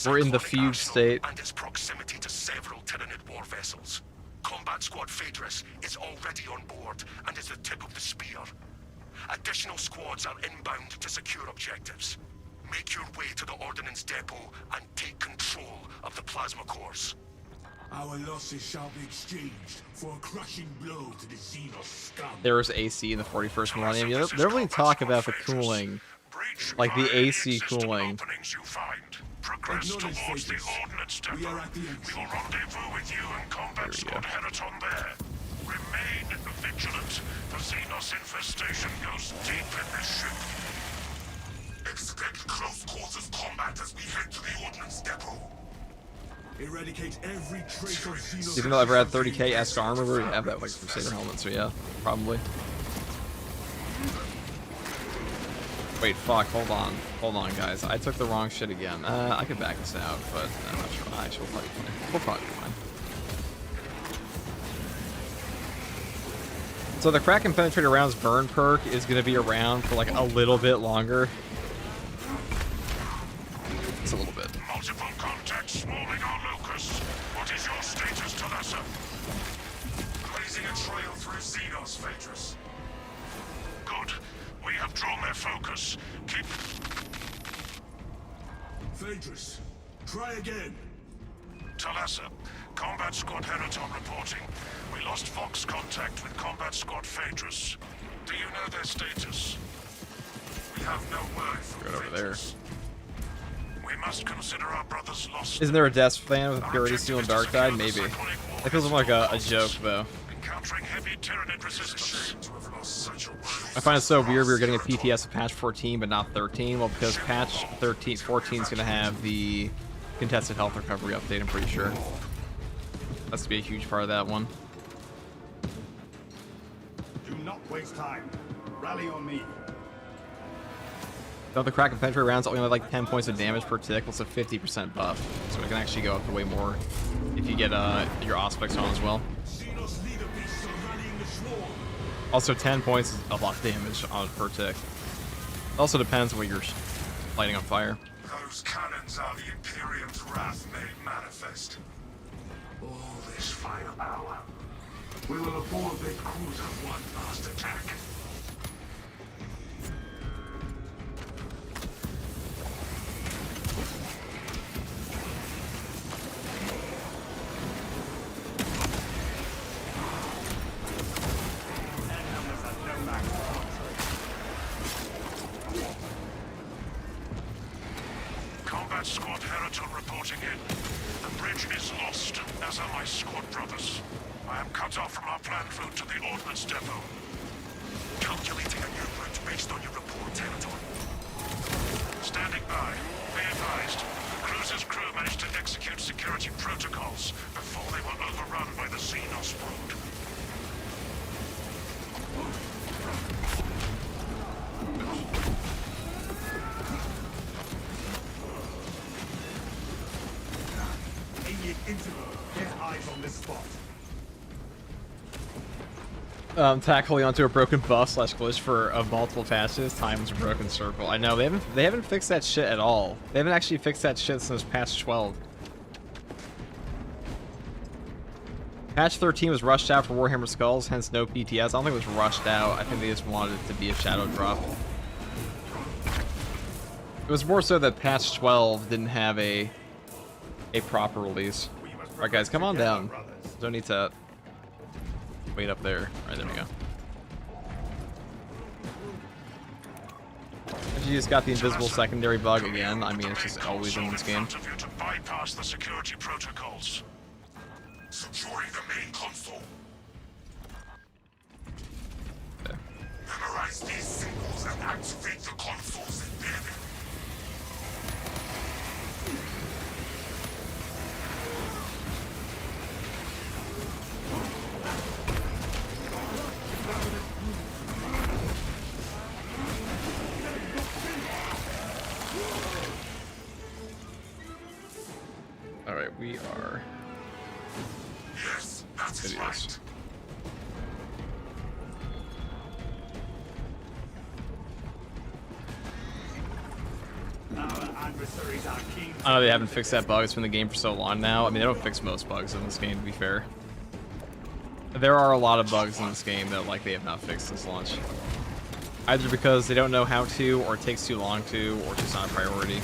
We're in the fugue state. And its proximity to several Tyranid war vessels. Combat Squad Phaedrus is already on board and is the tip of the spear. Additional squads are inbound to secure objectives. Make your way to the Ordnance Depot and take control of the plasma cores. Our losses shall be exchanged for a crushing blow to the Xenos scum. There was AC in the 41st millennium. You don't really talk about the cooling. Like the AC cooling. Progress towards the Ordnance Depot. We will rendezvous with you and Combat Squad Heraton there. Remain vigilant. The Xenos infestation goes deep in this ship. Expect close quarters combat as we head to the Ordnance Depot. Eradicate every trace of Xenos. Even though I've had 30k esque armor, we already have that like Crusader helmet, so yeah, probably. Wait, fuck, hold on. Hold on, guys. I took the wrong shit again. I could back this out, but I'm not sure. Actually, we'll probably be fine. We'll probably be fine. So the Crack and Penetrator rounds burn perk is going to be around for like a little bit longer. It's a little bit. Multiple contacts swarming our locus. What is your status, Talassa? Blazing a trail through Xenos, Phaedrus. Good. We have drawn their focus. Keep... Phaedrus, try again. Talassa, Combat Squad Heraton reporting. We lost Fox contact with Combat Squad Phaedrus. Do you know their status? We have no word from Right over there. We must consider our brothers lost. Isn't there a Death fan with Purity Steel and Dark Tide? Maybe. That feels like a joke, though. Encountering heavy Tyranid resistance. I find it so weird we were getting a PTS of patch 14 but not 13. Well, because patch 14 is going to have the contested health recovery update, I'm pretty sure. That's going to be a huge part of that one. Do not waste time. Rally on me. Though the Crack and Penetrator rounds only have like 10 points of damage per tick, it's a 50% buff. So it can actually go up to way more if you get your Auspex on as well. Xenos leader beasts are rallying the swarm. Also, 10 points is a lot of damage on per tick. Also depends on what your lighting on fire. Those cannons are the Imperium's wrath made manifest. All this firepower. We will afford the cruiser one last attack. Combat Squad Heraton reporting in. The bridge is lost, as are my squad brothers. I am cut off from our planned route to the Ordnance Depot. Calculating a new route based on your report, Territory. Standing by. Be advised. The cruiser's crew managed to execute security protocols before they were overrun by the Xenos brood. Get eyes on this spot. Tackling onto a broken buff / glitch for multiple patches. Time was a broken circle. I know they haven't fixed that shit at all. They haven't actually fixed that shit since patch 12. Patch 13 was rushed out for Warhammer Skulls, hence no PTS. I don't think it was rushed out. I think they just wanted it to be a shadow drop. It was more so that patch 12 didn't have a proper release. Alright guys, come on down. Don't need to wait up there. Alright, there we go. You just got the invisible secondary bug again. I mean, it's just always in this game. To bypass the security protocols. Securing the main console. Okay. Memorize these symbols and activate the console's embedding. Alright, we are... Yes, that's right. Our adversaries are keen. I know they haven't fixed that bug. It's been in the game for so long now. I mean, they don't fix most bugs in this game, to be fair. There are a lot of bugs in this game that, like, they have not fixed since launch. Either because they don't know how to, or it takes too long to, or it's just not a priority.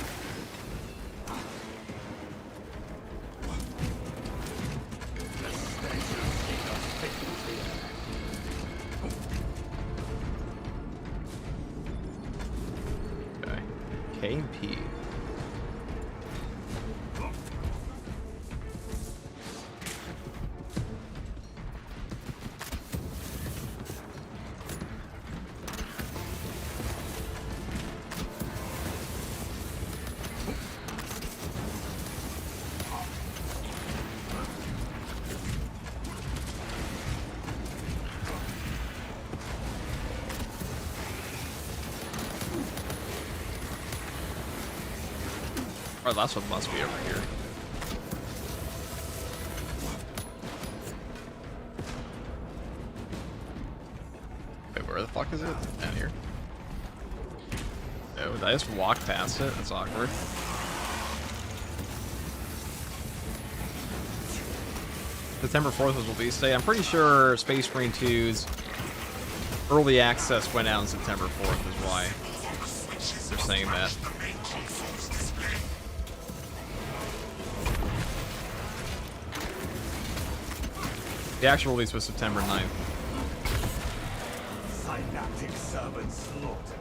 Okay. K and P. Alright, that's what must be over here. Wait, where the fuck is it? Down here. Oh, did I just walk past it? That's awkward. September 4th was release day. I'm pretty sure Space Marine 2's early access went out on September 4th is why they're saying that. The actual release was September 9th. Synaptic servant slaughtered.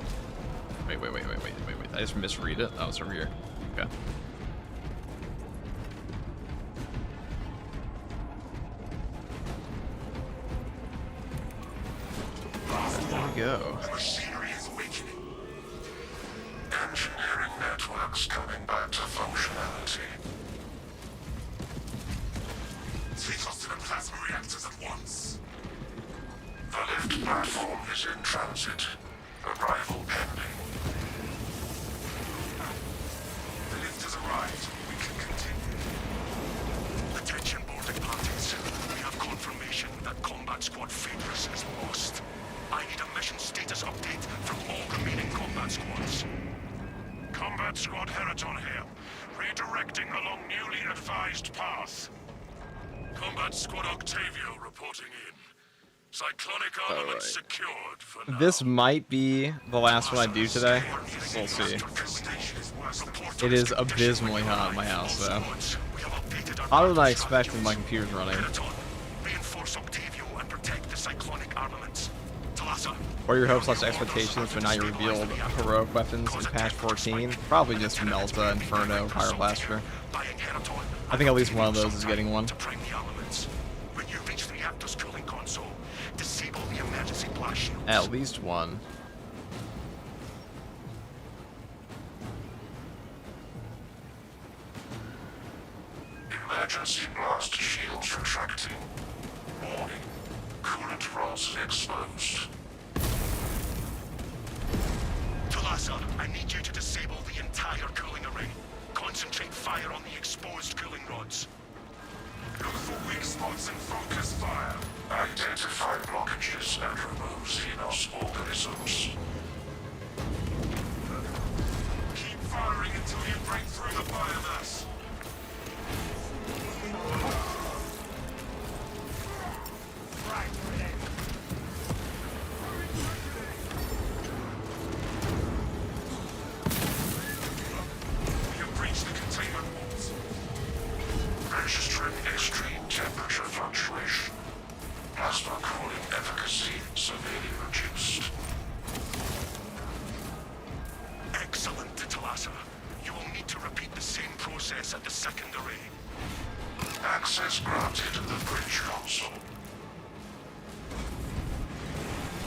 Wait. I just misread it. Oh, it's over here. Okay. There we go. The machinery is awakening. Engineering networks coming back to functionality. 3 cluster and plasma reactors at once. The lift platform is in transit. Arrival pending. The lift has arrived. We can continue. Attention boarding parties. We have confirmation that Combat Squad Phaedrus is lost. I need a mission status update from all remaining combat squads. Combat Combat Squad Heraton here, redirecting along newly advised path. Combat Squad Octavio reporting in. Cyclonic armament secured for now. This might be the last one I do today. We'll see. It is abysmally hot in my house, though. Hotter than I expected when my computer's running. Reinforce Octavio and protect the cyclonic armaments. Talassa. What are your hopes / expectations when now you revealed heroic weapons in patch 14? Probably just Melta, Inferno, Fire Blaster. I think at least one of those is getting one. When you reach the reactor's cooling console, disable the emergency blast shields. At least one. Emergency blast shields retracting. Warning. Coolant rods exposed. Talassa, I need you to disable the entire cooling array. Concentrate fire on the exposed cooling rods. Look for weak spots and focus fire. Identify blockages and remove Xenos organisms. Keep firing until you break through the biomass. You've breached the containment walls. Registering extreme temperature fluctuation. Plasma cooling efficacy severely reduced. Excellent, Talassa. You will need to repeat the same process at the second array. Access granted to the bridge console.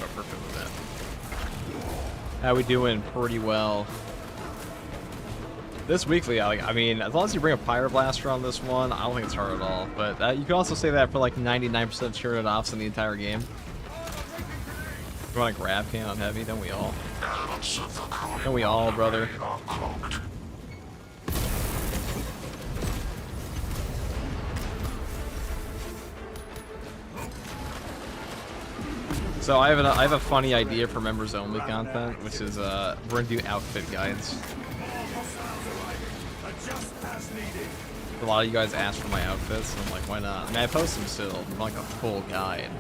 Oh, perfect with that. How we doing? Pretty well. This weekly, I mean, as long as you bring a Fire Blaster on this one, I don't think it's hard at all. But you can also say that for like 99% of turret offs in the entire game. You want a grab can on heavy? Don't we all? Don't we all, brother? So I have a funny idea for members only content, which is we're gonna do outfit guides. A lot of you guys asked for my outfits, and I'm like, why not? I mean, I post them still, but like a full guide.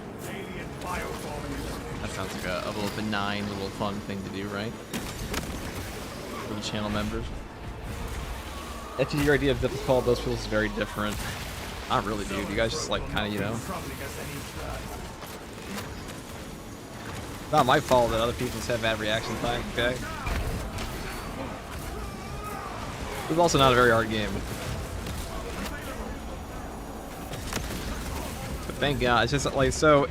That sounds like a little benign, little fun thing to do, right? For the channel members. If your idea of difficult, those feels very different. Not really, dude. You guys just like kind of, you know. Not my fault that other people just have bad reaction time, okay? It's also not a very hard game. But thank God, it's just like, so...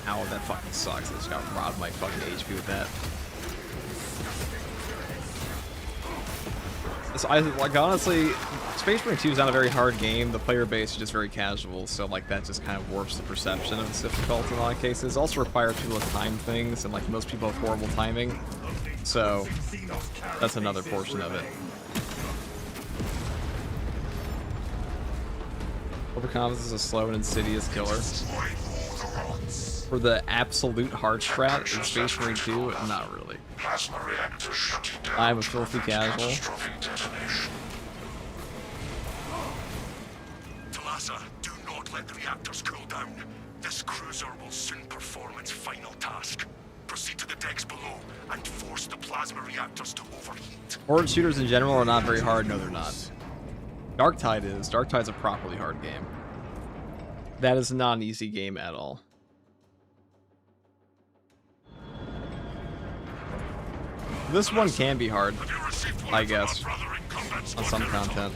Ow, that fucking sucks. I just got robbed my fucking HP with that. So like, honestly, Space Marine 2 is not a very hard game. The player base is just very casual, so like that just kind of warps the perception of its difficulty in a lot of cases. It also requires people to time things, and like most people have horrible timing. So that's another portion of it. Overconfidence is a slow and insidious killer. For the absolute hard strat in Space Marine 2, not really. I'm a filthy casual. Talassa, do not let the reactors cool down. This cruiser will soon perform its final task. Proceed to the decks below and force the plasma reactors to overheat. Horde shooters in general are not very hard. No, they're not. Darktide is. Darktide's a properly hard game. That is not an easy game at all. This one can be hard, I guess, on some content.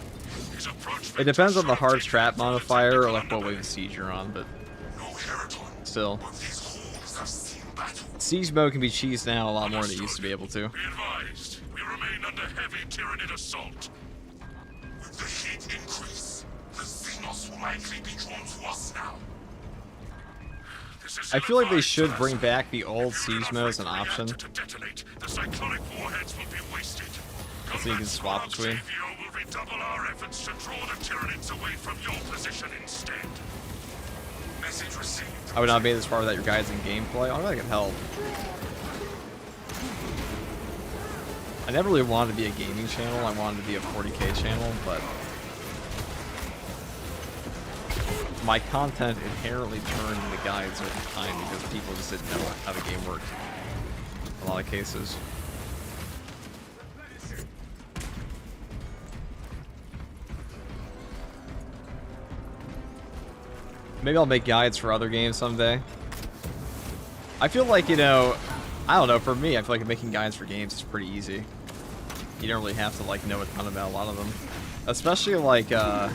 It depends on the hard strat modifier or like what wave of siege you're on, but still. Siege mode can be cheesed now a lot more than it used to be able to. Be advised, we remain under heavy Tyranid assault. With the heat increase, the Xenos will likely be drawn to us now. I feel like they should bring back the old siege mode as an option. To detonate, the cyclonic warheads will be wasted. So you can swap between. will redouble our efforts to draw the Tyranids away from your position instead. Message received. I would not be this far without your guides in gameplay. I don't think it can help. I never really wanted to be a gaming channel. I wanted to be a 40K channel, but my content inherently turned into guides over time because people just didn't know how the game worked in a lot of cases. Maybe I'll make guides for other games someday. I feel like, you know, I don't know, for me, I feel like making guides for games is pretty easy. You don't really have to, like, know a ton about a lot of them. Especially, like, I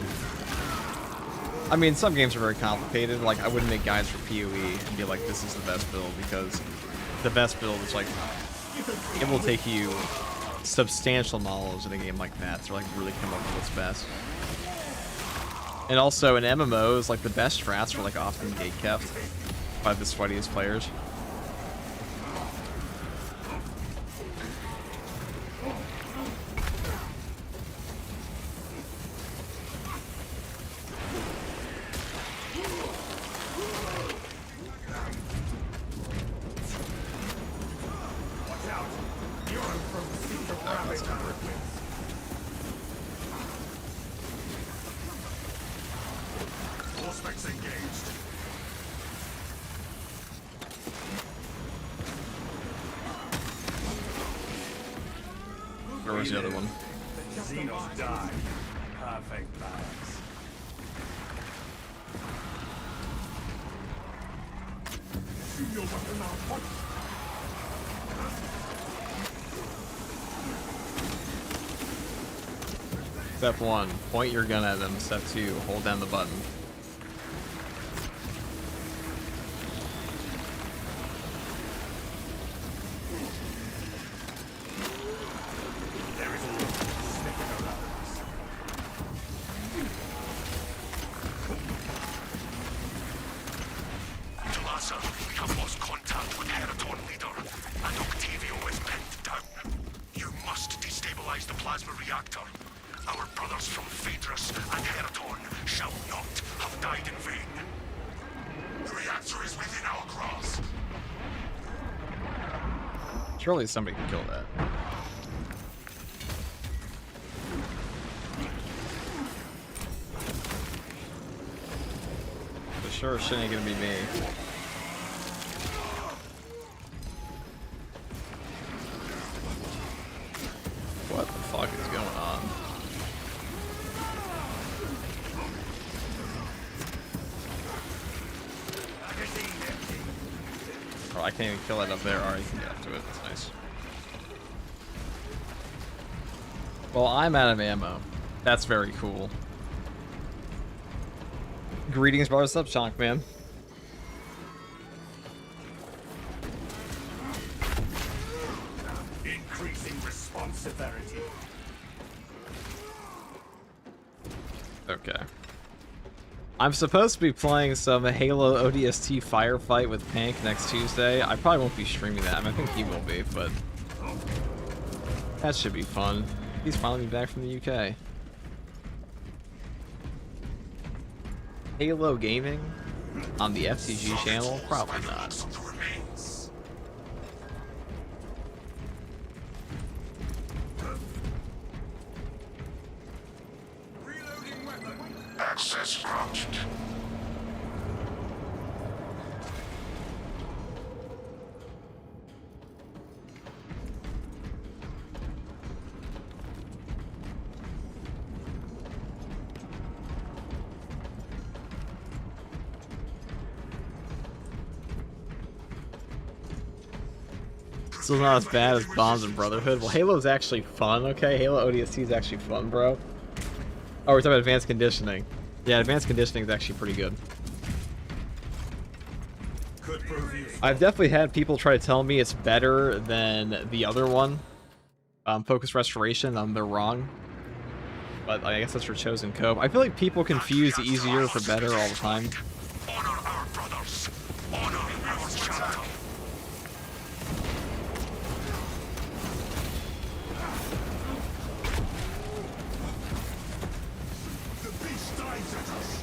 mean, some games are very complicated. Like, I wouldn't make guides for PoE and be like, this is the best build, because the best build is, like, it will take you substantial knowledge in a game like that to, like, really come up with what's best. And also, in MMOs, like, the best strats are, like, often gatekept by the sweatiest players. Suspects engaged. Where was the other one? Xenos die. Perfect balance. Shoot your weapon now. Step 1, point your gun at them. Step 2, hold down the button. We have lost contact with Heraton leader, and Octavio is pinned down. You must destabilize the plasma reactor. Our brothers from Phaedrus and Heraton shall not have died in vain. The reactor is within our grasp. Surely somebody can kill that. For sure, shit ain't gonna be me. What the fuck is going on? Oh, I can't even kill it up there. Alright, you can get up to it. That's nice. Well, I'm out of ammo. That's very cool. Greetings, brother. What's up, Chonk, man? Increasing response severity. Okay. I'm supposed to be playing some Halo ODST Firefight with Pank next Tuesday. I probably won't be streaming that. I mean, I think he will be, but that should be fun. He's finally back from the UK. Halo gaming on the FTG channel? Probably not. Access granted. Still not as bad as Bonds and Brotherhood. Well, Halo's actually fun, okay? Halo ODST is actually fun, bro. Oh, we're talking about advanced conditioning. Yeah, advanced conditioning is actually pretty good. Could prove useful. I've definitely had people try to tell me it's better than the other one, Focus Restoration. They're wrong. But I guess that's for Chosen Cope. I feel like people confuse easier for better all the time. Honor our brothers. Honor our chapter. The beast dives at us.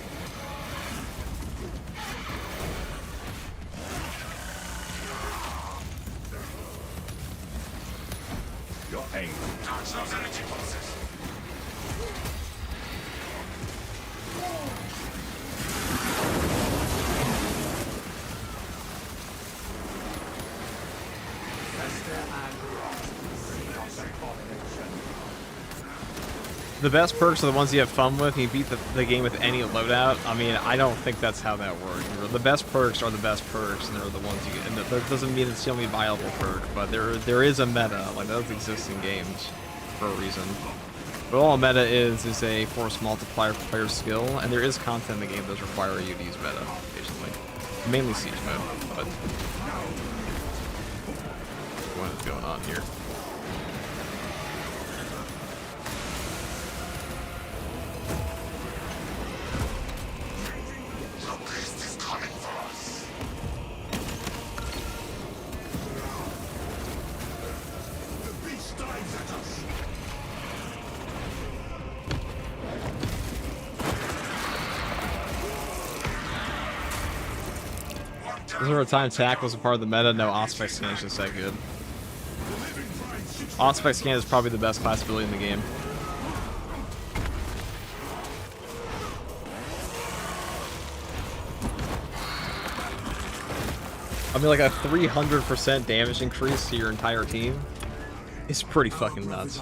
Your aim Watch those energy pulses. The best perks are the ones you have fun with. You beat the game with any loadout. I mean, I don't think that's how that works. The best perks are the best perks, and they're the ones you get. And that doesn't mean it's the only viable perk, but there is a meta. Like, those exist in games for a reason. But all a meta is a force multiplier for player skill, and there is content in the game that does require you to use meta occasionally. Mainly siege mode, but what is going on here? Is there a time tackle was a part of the meta? No, Auspex Scan is just that good. Auspex Scan is probably the best class ability in the game. I mean, like a 300% damage increase to your entire team is pretty fucking nuts.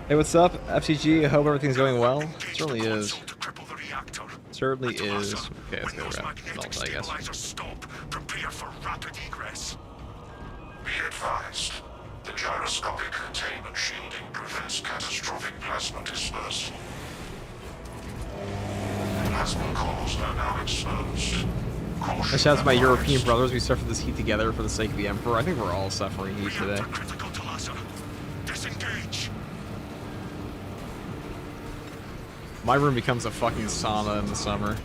Hey, what's up, FTG? I hope everything's going well. It certainly is. Certainly is. Okay, let's go grab Melt, I guess. Stop. Prepare for rapid egress. Be advised, the gyroscopic containment shielding prevents catastrophic plasma dispersal. Plasma cores are now exposed. And shout out to my European brothers. We suffered this heat together for the sake of the Emperor. I think we're all suffering heat today. My room becomes a fucking sauna in the summer.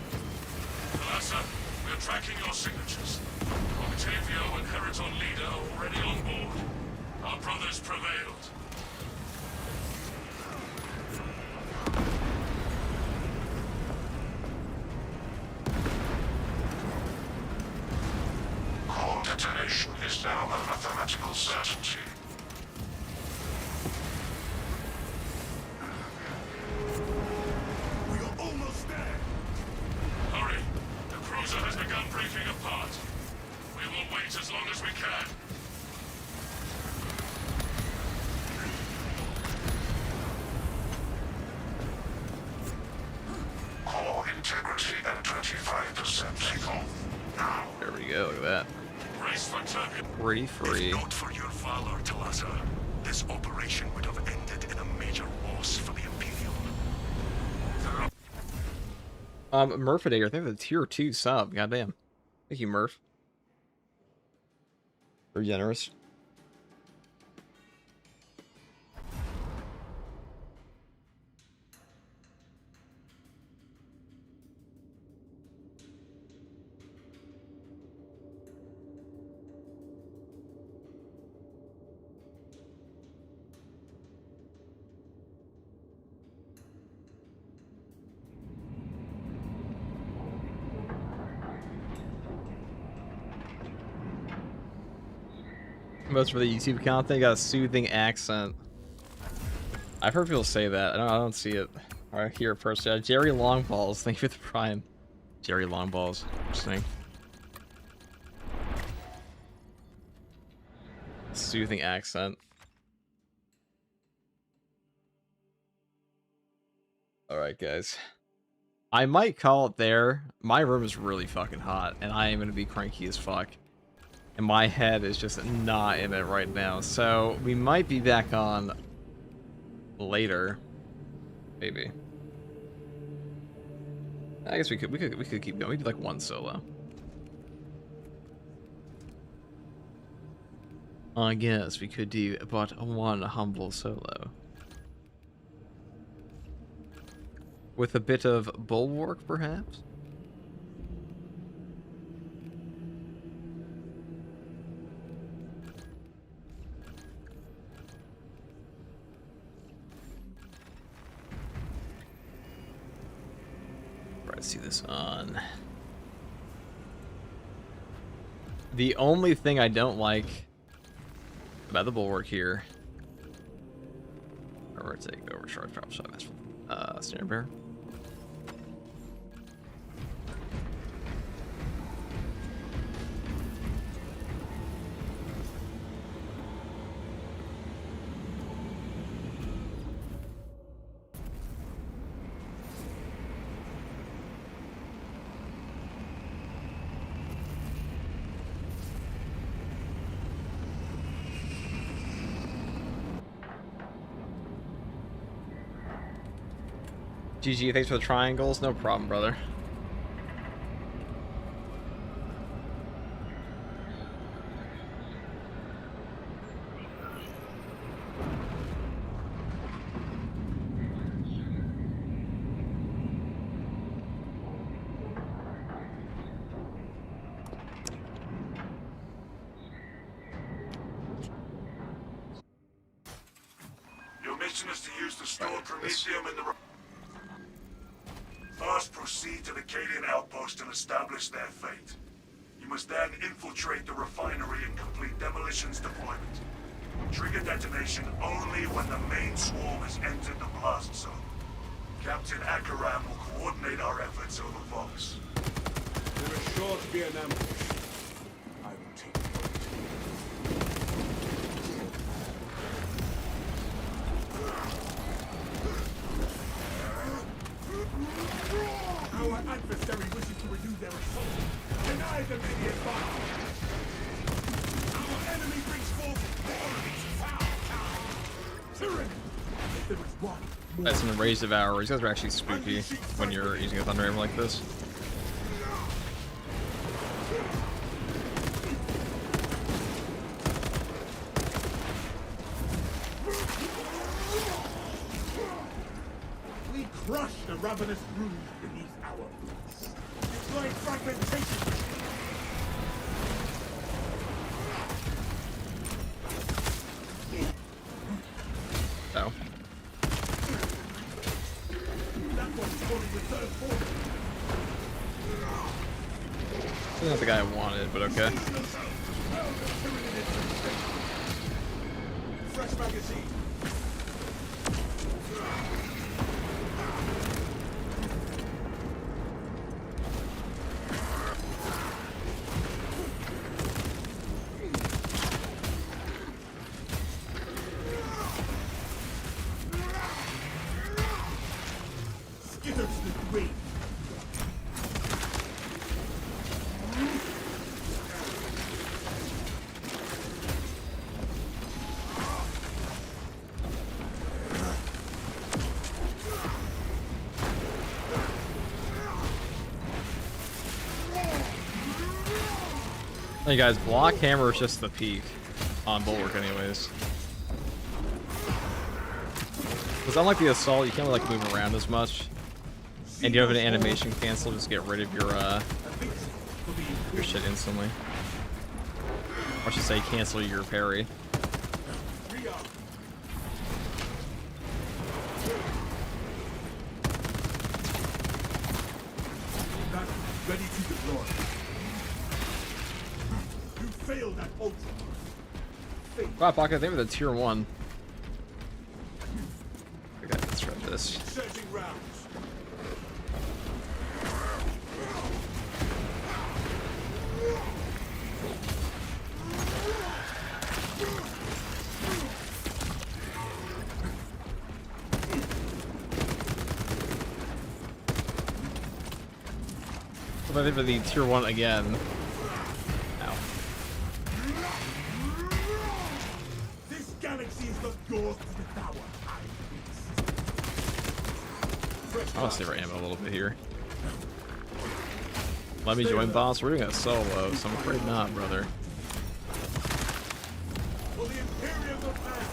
Talassa, we're tracking your signatures. Octavio and Heriton Leader are already on board. Our brothers prevailed. Core detonation is now a mathematical certainty. Has begun breaking apart. We will wait as long as we can. Core integrity at 25%. Now. There we go, look at that. Race for turbulence. Pretty free. If not for your valor, Talassa, this operation would have ended in a major loss for the Imperium. Murphidator, I think the tier 2 sub. Goddamn. Thank you, Murph. Very generous. Most for the YouTube content got a soothing accent. I've heard people say that. I don't see it. Or hear it personally. Jerry Longballs, thank you for the prime. Jerry Longballs, interesting. Soothing accent. Alright, guys. I might call it there. My room is really fucking hot, and I am gonna be cranky as fuck. And my head is just not in it right now. So we might be back on later. Maybe. I guess we could keep going. Maybe like one solo. I guess we could do but one humble solo. With a bit of bulwark, perhaps? Let's see this on. The only thing I don't like about the bulwark here or take the overcharge drop shot match. Snare bear. GG, thanks for the triangles. No problem, brother. Your mission is to use the stored promethium in the... First, proceed to the Cadian outpost and establish their fate. You must then infiltrate the refinery and complete demolition's deployment. Trigger detonation only when the main swarm has entered the blast zone. Captain Akaram will coordinate our efforts over Vox. There is sure to be an ambush. I will take point. Our adversary wishes to renew their assault. Deny them any advance. Our enemy brings forth more of its foul kind. Tyranny. If there is one more... That's an Rage Devourer. These guys are actually spooky when you're using a Thunder Hammer like this. We crush the ravenous brood beneath our boots. Destroy fragmentation. Oh. That one's calling the third force. This is not the guy I wanted, but okay. Fresh magazine. Skitters the green. Hey guys, block hammer is just the peak on bulwark anyways. Because unlike the assault, you can't really like move around as much. And you have an animation cancel, just get rid of your shit instantly. Or I should say cancel your parry. Ready to deploy. You failed at ultra. Wow, Pocket, they were the tier 1. I gotta disrupt this. Searching rounds. I think for the tier 1 again. Ow. This galaxy is not yours to devour. I want to save our ammo a little bit here. Let me join boss. We're doing a solo, so I'm afraid not, brother. For the Imperium of Man.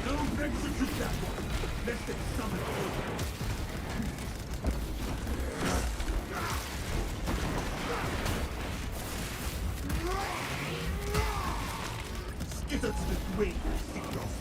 Don't execute that one. Lest it summon over. Skitter to the grave, Signos.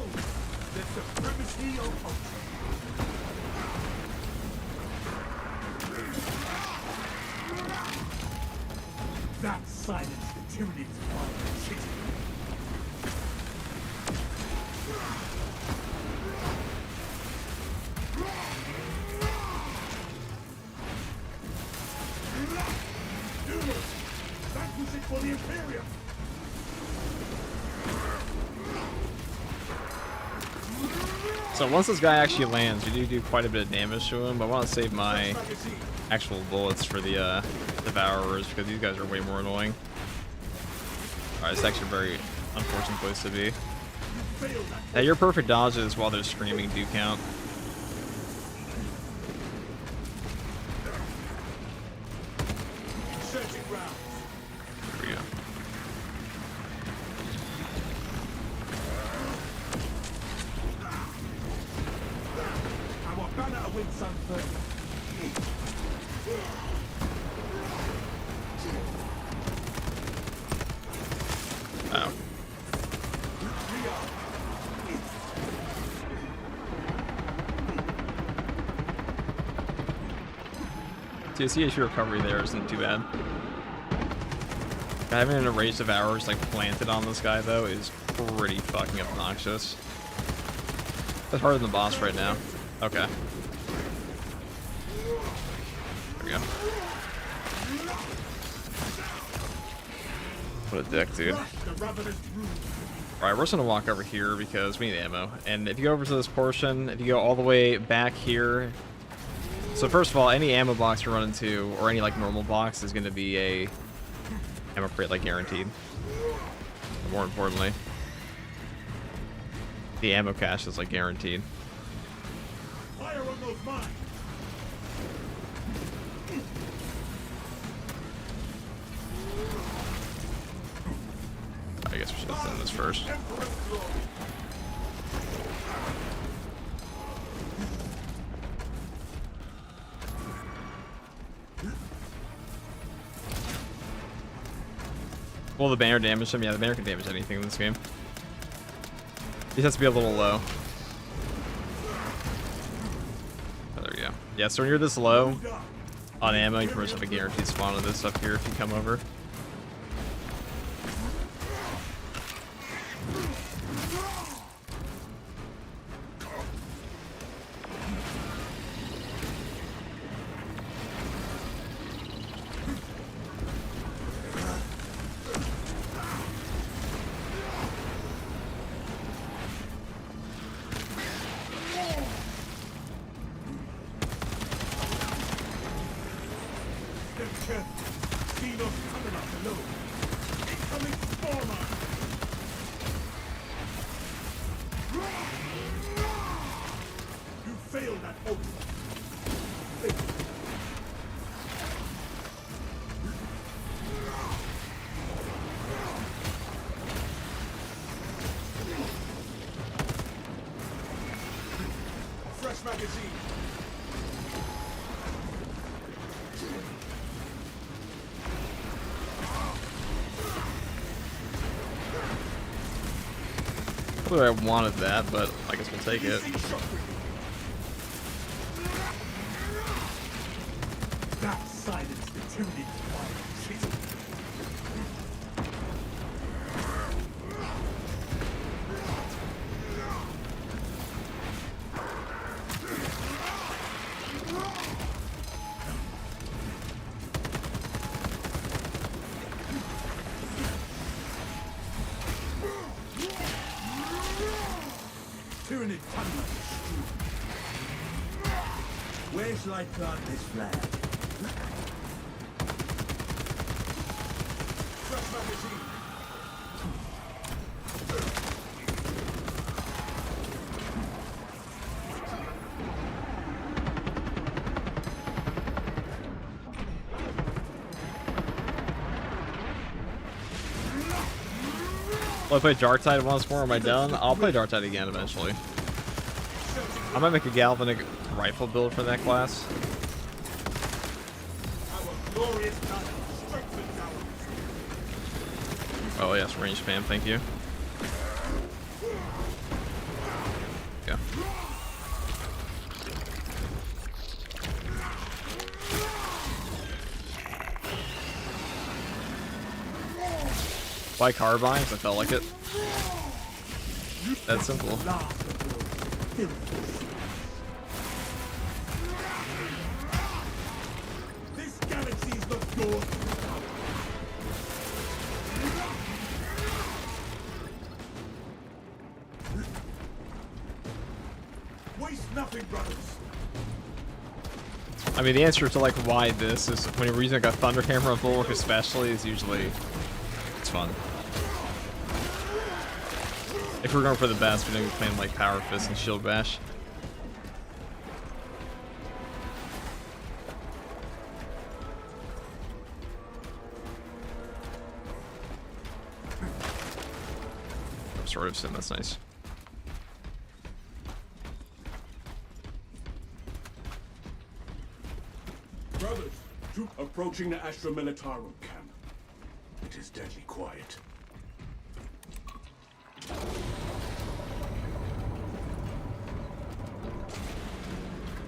behold the supremacy of ultra. That silenced the tyranny's wild city. Vanquish it for the Imperium! So once this guy actually lands, you do quite a bit of damage to him, but I want to save my actual bullets for the Devourers because these guys are way more annoying. Alright, it's actually a very unfortunate place to be. Now your perfect dodges while they're screaming do count. There we go. Our banner awaits unfurled. Oh. So CHP recovery there isn't too bad. Having an Enraged Devourers like planted on this guy though is pretty fucking obnoxious. That's harder than the boss right now. Okay. There we go. What a dick, dude. Alright, we're just gonna walk over here because we need ammo. And if you go over to this portion, if you go all the way back here. So first of all, any ammo box you run into, or any like normal box, is gonna be a ammo crate, like guaranteed. But more importantly, the ammo cache is like guaranteed. Fire on those mines! I guess we should have done this first. Will the banner damage him? Yeah, the banner can damage anything in this game. He has to be a little low. Oh, there we go. Yeah, so when you're this low on ammo, you pretty much have a guaranteed spawn of this up here if you come over. I wanted that, but I guess we'll take it. That silenced the tyranny of wild city. Tyranny thunder. Where shall I plant this flag? Fresh magazine. Will I play Darktide once more? Am I done? I'll play Darktide again eventually. I might make a Galvanic rifle build for that class. Oh yes, range spam, thank you. Buy carbines, I felt like it. That's simple. This galaxy's not yours. Waste nothing, brothers. I mean, the answer to like why this is when you're using like a thunder hammer on Bulwark especially is usually it's fun. If we're going for the best, we're gonna be playing like Power Fist and Shield Bash. Sort of sim, that's nice. Brothers, approaching the Astra Militarum camp. It is deadly quiet.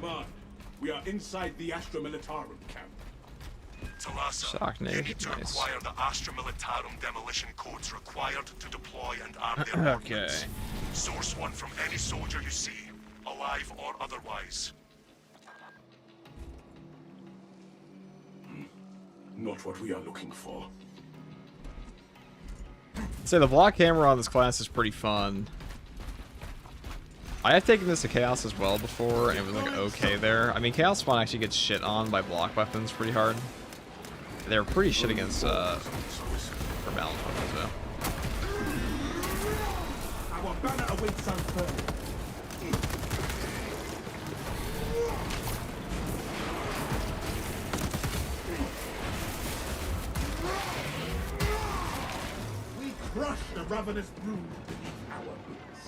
Come on, we are inside the Astra Militarum camp. Talassa, Shock you nade, need to nice. acquire the Astra Militarum demolition codes required to deploy and arm their ordnance. Okay. Source one from any soldier you see, alive or otherwise. Not what we are looking for. Say the block hammer on this class is pretty fun. I have taken this to Chaos as well before, and it was like okay there. I mean, Chaos Spawn actually gets shit on by block weapons pretty hard. They're pretty shit against for balance weapons though. Our banner awaits unfurled. We crush the ravenous brood beneath our boots.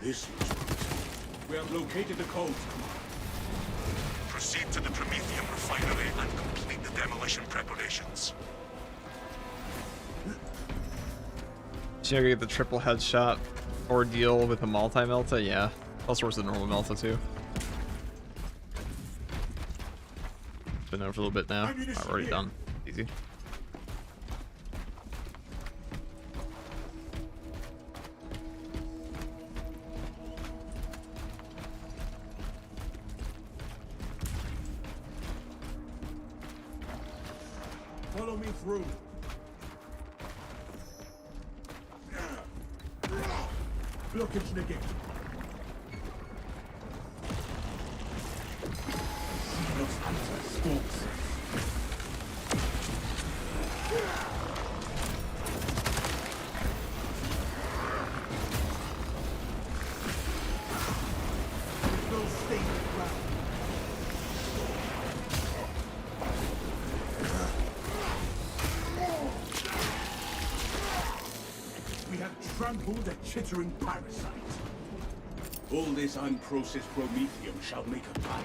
This looks good. We have located the codes. Proceed to the Prometheum refinery and complete the demolition preparations. So you get the triple headshot ordeal with a multi-melta? Yeah. Also works the normal melta too. Been over a little bit now. I've already done. Easy. Follow me through. Blockage negated. Los hunters stalks. No staying ground. We have trampled a chittering parasite. All this unprocessed promethium shall make a fire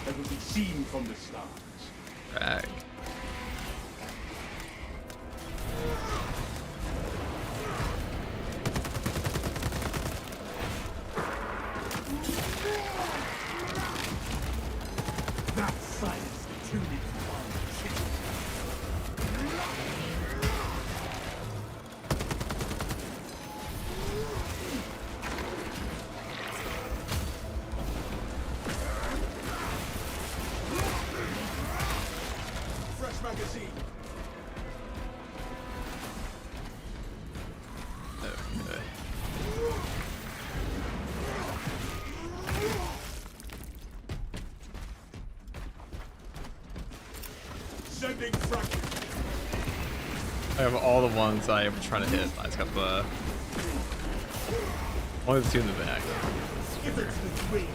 that will be seen from the stars. Rag. That silence the tuning on chittering. Fresh magazine. Okay. Sending fragment. I have all the ones I ever try to hit. I just got the only the two in the back. If it's the way.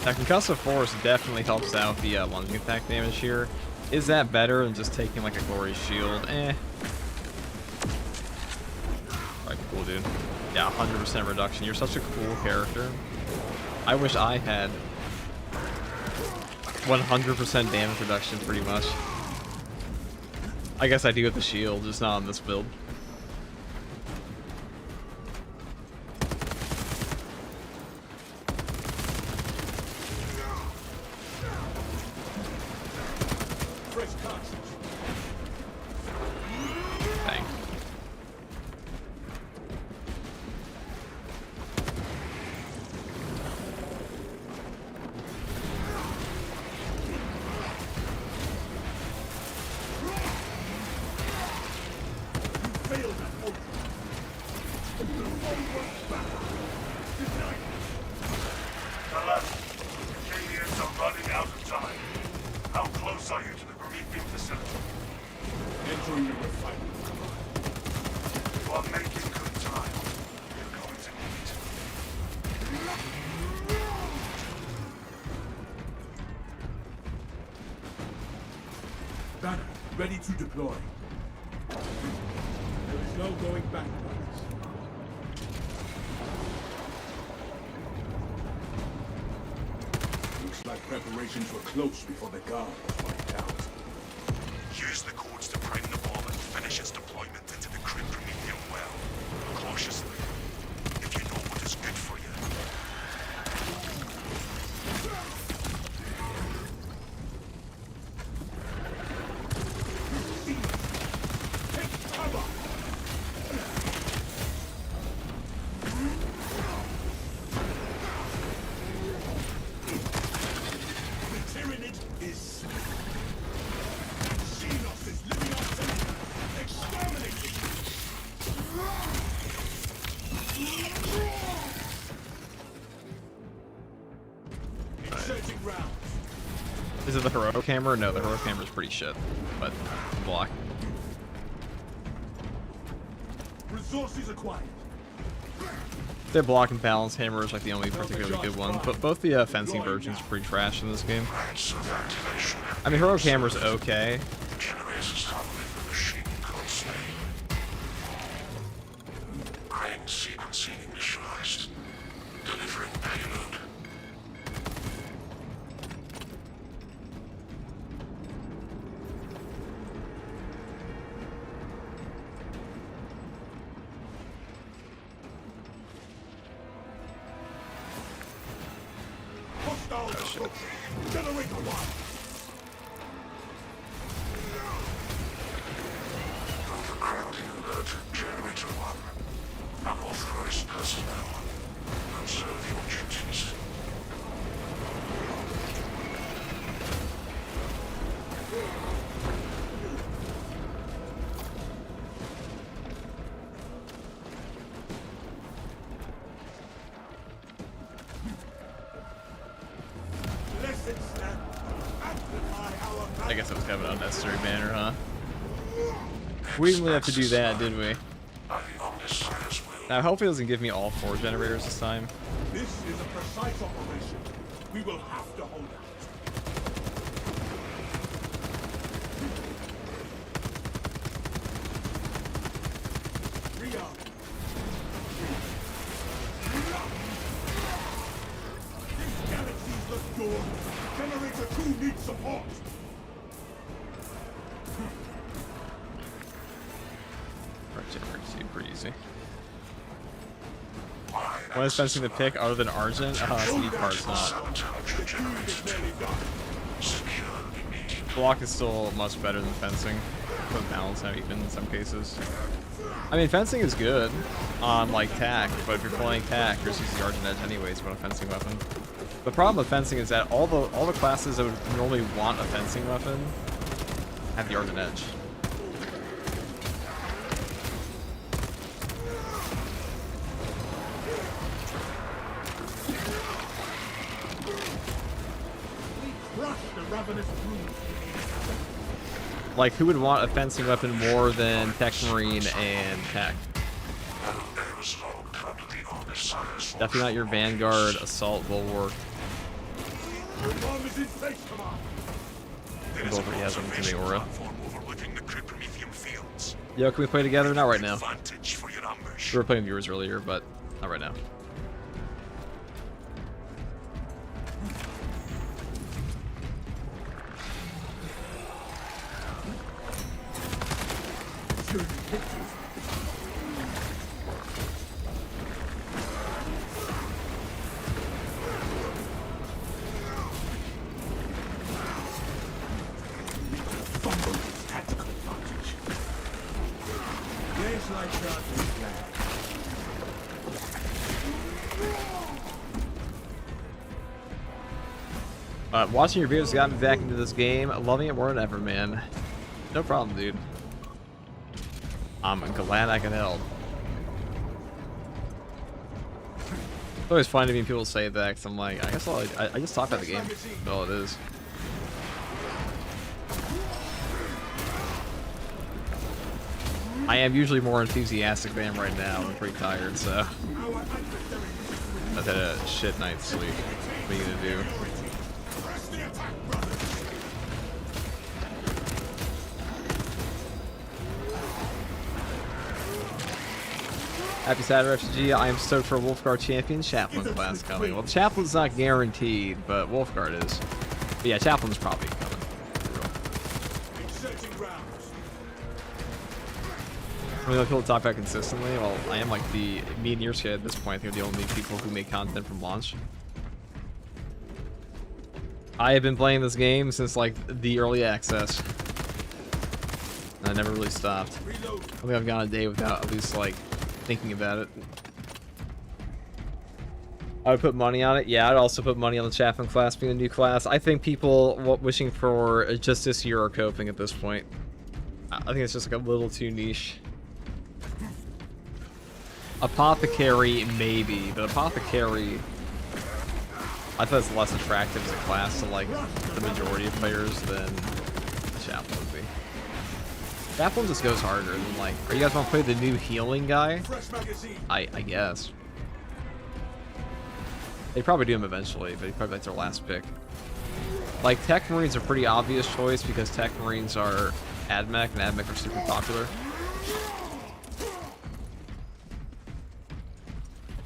That concussive force definitely helps out the lunging attack damage here. Is that better than just taking like a glory shield? Eh. Alright, cool, dude. Yeah, 100% reduction. You're such a cool character. I wish I had 100% damage reduction, pretty much. I guess I do with the shield, just not on this build. Fresh cartridge. KEYBINDS are running out of time. How close are you to the Promethean facility? Entering the refinery. You are making good time. You're going to need it. Banner, ready to deploy. There is no going back, brothers. Looks like preparations were close before the guard was wiped out. Use the codes to prime the bomb and finish its deployment into the crypt Promethean well. Cautiously. If you know what is good for you. Take cover! The Tyranid is Xenos is living on Cylinder, exterminating! Inserting rounds. Is it the heroic hammer? No, the heroic hammer is pretty shit. But block. Resources acquired. Their block and balance hammer is like the only particularly good one, but both the fencing versions are pretty trash in this game. Rights of activation. I mean, heroic hammer's okay. Generators have with the machine constantly. Crane sequencing initialized. Delivering payload. Hostile approach. Generator one. Overcrowding alert. Generator 1. Unauthorized personnel. Observe your duties. Lesson snap. Amplify our I guess that was kind of an unnecessary banner, huh? We didn't really have to do that, did we? By the Omnissiah's will. Now, hopefully it doesn't give me all 4 generators this time. This is a precise operation. We will have to hold out. Rearm. These galaxies look good. Generator 2 needs support. Right, generator 2, pretty easy. What is fencing to pick other than Argent? Speed part's not. Sabotage The cube is nearly done. secure immediately. Block is still much better than fencing. But balance not even in some cases. I mean, fencing is good on like tack, but if you're playing tack, you're just using the Argent Edge anyways for a fencing weapon. The problem with fencing is that all the classes that would normally want a fencing weapon have the Argent Edge. Crush the ravenous brood. Like, who would want a fencing weapon more than Tech Marine and Tech? Nails logged under the Omnissiah's Definitely not your Vanguard, Assault, Bulwark. Your bomb is in place, command. Bulwark already has them to the aura. platform overlooking the crypt Promethean fields. Yo, can we play together? Not right now. Advantage for your ambush. We were playing viewers earlier, but not right now. Fumble his tactical advantage. Yes, like that is planned. Watching your videos got me back into this game. Loving it more than ever, man. No problem, dude. I'm glad I could help. It's always fun to me when people say that, because I'm like, I guess I just talk about the game. That's all it is. I am usually more enthusiastic than I am right now. I'm pretty tired, so I've had a shit night's sleep. What are you gonna do? Happy Saturday, FCG. I am stoked for Wolfguard Champion Chaplain class coming. Well, the Chaplain's not guaranteed, but Wolfguard is. But yeah, Chaplain's probably coming. I mean, people talk about consistently. Well, I am like me and Yerska at this point. I think are the only people who make content from launch. I have been playing this game since like the early access. And I never really stopped. I think I've gone a day without at least like thinking about it. I would put money on it. Yeah, I'd also put money on the Chaplain class being a new class. I think people wishing for just this year are coping at this point. I think it's just like a little too niche. Apothecary, maybe, but Apothecary, I thought it's less attractive as a class to like the majority of players than the Chaplain would be. Chaplain just goes harder than like, are you guys want to play the new healing guy? I guess. They probably do him eventually, but he probably like their last pick. Like Tech Marines are a pretty obvious choice because Tech Marines are AdMech and AdMech are super popular.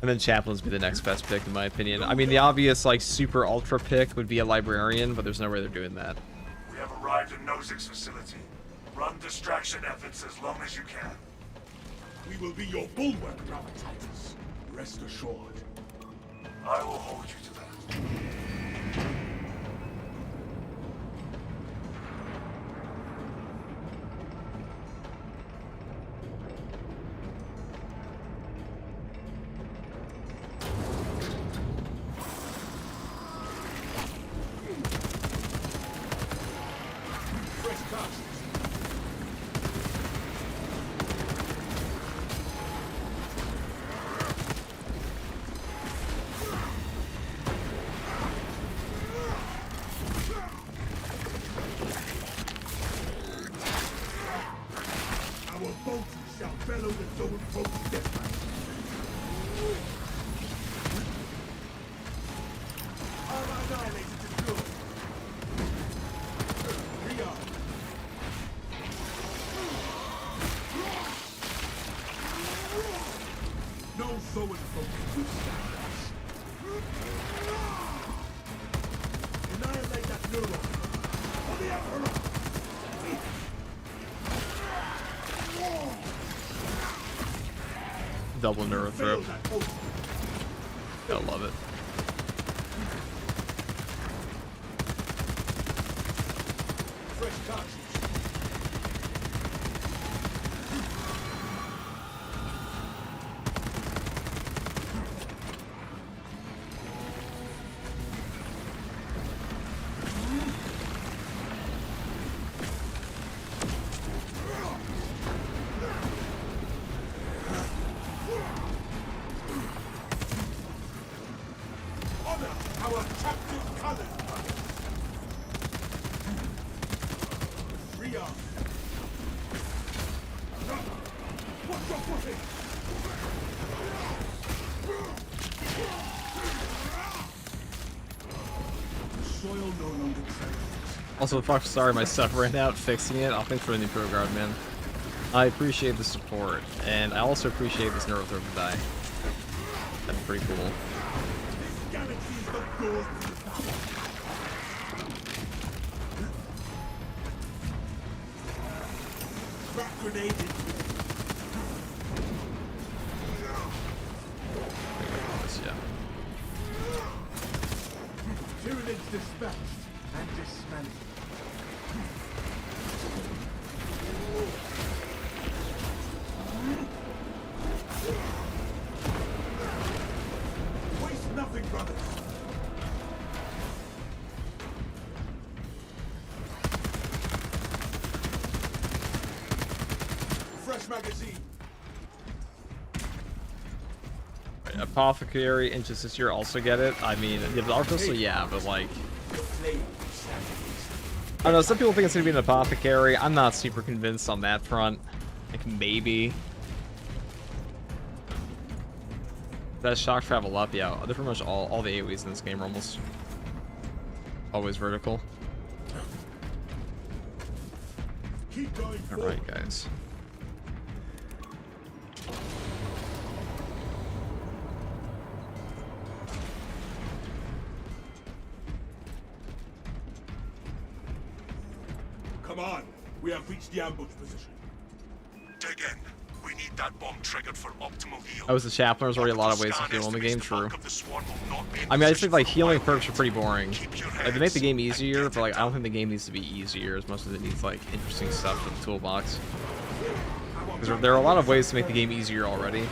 And then Chaplains be the next best pick, in my opinion. I mean, the obvious, like, super ultra pick would be a Librarian, but there's no way they're doing that. We have arrived at Nozick's facility. Run distraction efforts as long as you can. We will be your bulwark, Brother Titus. Rest assured. I will hold you to that. Double Neurothrope. I love it. Also, fuck, sorry, my stuff ran out fixing it. I'll thanks for the new Pro Guard, man. I appreciate the support, and I also appreciate this Neurothrope die. That's pretty cool. Yeah. Tyranids dispatched and dismantled. Waste nothing, brothers. Fresh magazine. Apothecary and just this year also get it. I mean, the Dark Crystal, yeah, but like, I don't know. Some people think it's gonna be an Apothecary. I'm not super convinced on that front. Like maybe. That shock travel up, yeah. They're pretty much all the AoEs in this game are almost always vertical. All right, guys. Come on, we have reached the ambush position. Dig in. We need that bomb triggered for optimal heal. Oh, as the chaplain, there's already a lot of ways to heal in the game, true. I mean, I just think like healing perks are pretty boring. Like, they make the game easier, but like I don't think the game needs to be easier as much as it needs like interesting stuff for the toolbox. Because there are a lot of ways to make the game easier already,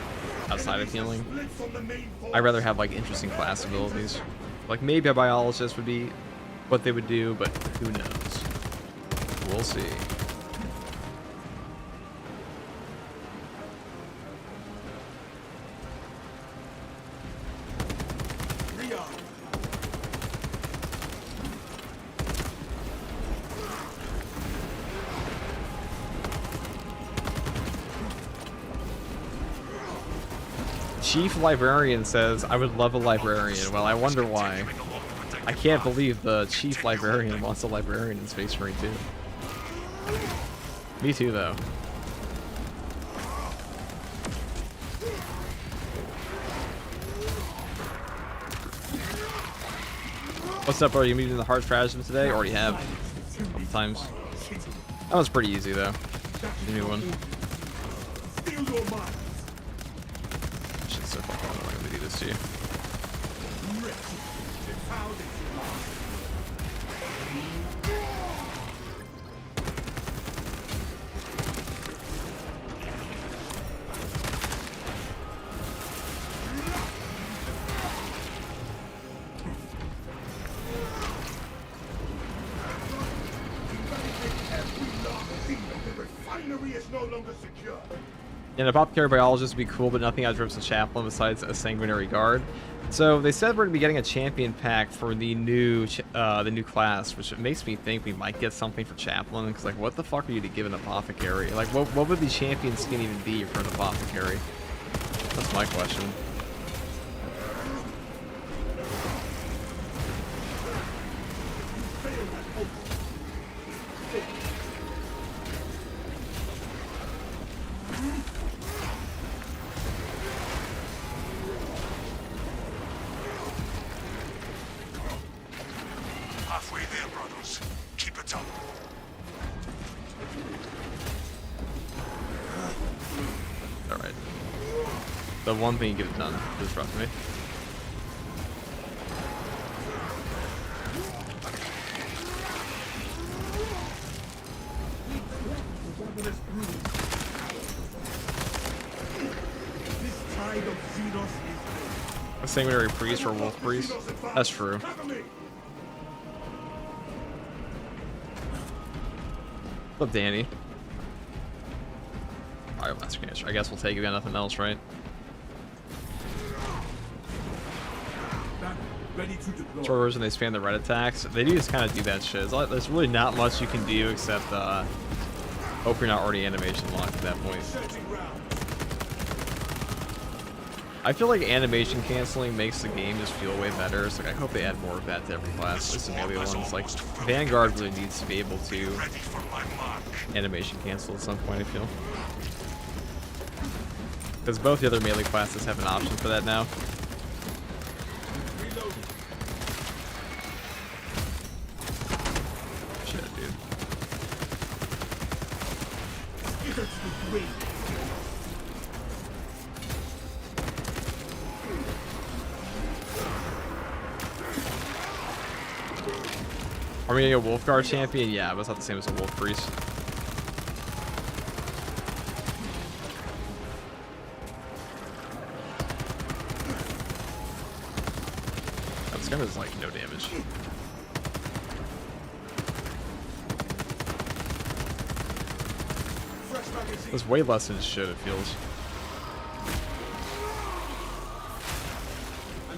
outside of healing. I'd rather have like interesting class abilities. Like maybe a biologist would be what they would do, but who knows? We'll see. Chief Librarian says, I would love a librarian. Well, I wonder why. I can't believe the Chief Librarian wants a librarian in Space Marine 2. Me too, though. What's up, bro? You meeting the hard stratagem today? Already have. A couple times. That was pretty easy, though. The new one. Shit's so fucking annoying when they do this to you. An apothecary biologist would be cool, but nothing outdrives a chaplain besides a sanguinary guard. So they said we're gonna be getting a champion pack for the new class, which makes me think we might get something for chaplain. Because like, what the fuck are you to give an apothecary? Like, what would the champion skin even be for an apothecary? That's my question. Halfway there, brothers. Keep it up. Alright. The one thing you get it done is rough me. A sanguinary priest or a wolf priest? That's true. What's up, Danny? Alright, Master Cancer. I guess we'll take it. We got nothing else, right? Destroyers when they spam the red attacks. They do just kind of do that shit. There's really not much you can do except hope you're not already animation locked at that point. I feel like animation canceling makes the game just feel way better. It's like I hope they add more of that to every class. At least the melee ones. Like Vanguard really needs to be able to animation cancel at some point, I feel. Because both the other melee classes have an option for that now. Shit, dude. Are we gonna get Wolfguard champion? Yeah, but it's not the same as a Wolf Priest. This gun is like no damage. It's way less than it should, it feels.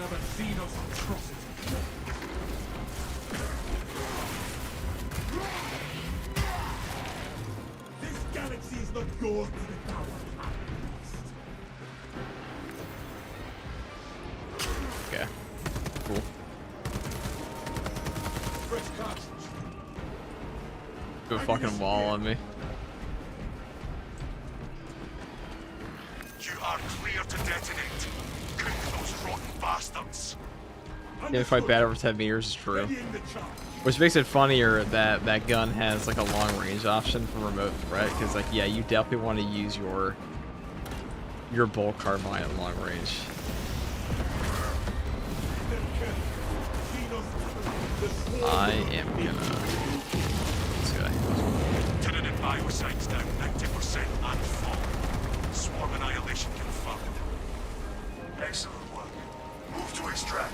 another Xenos atrocity. This galaxy is not yours to devour. Okay. Cool. Fresh cartridge. Go fucking wall on me. You are clear to detonate. Cook those rotten bastards. Yeah, fight bad over 10 meters is true. Readying the charge. Which makes it funnier that that gun has like a long range option for remote threat, because like yeah, you definitely want to use your bolt carbine at long range. I am gonna this guy. Tenant biocides down 90% and full. Swarm annihilation confirmed. Excellent work. Move to extract.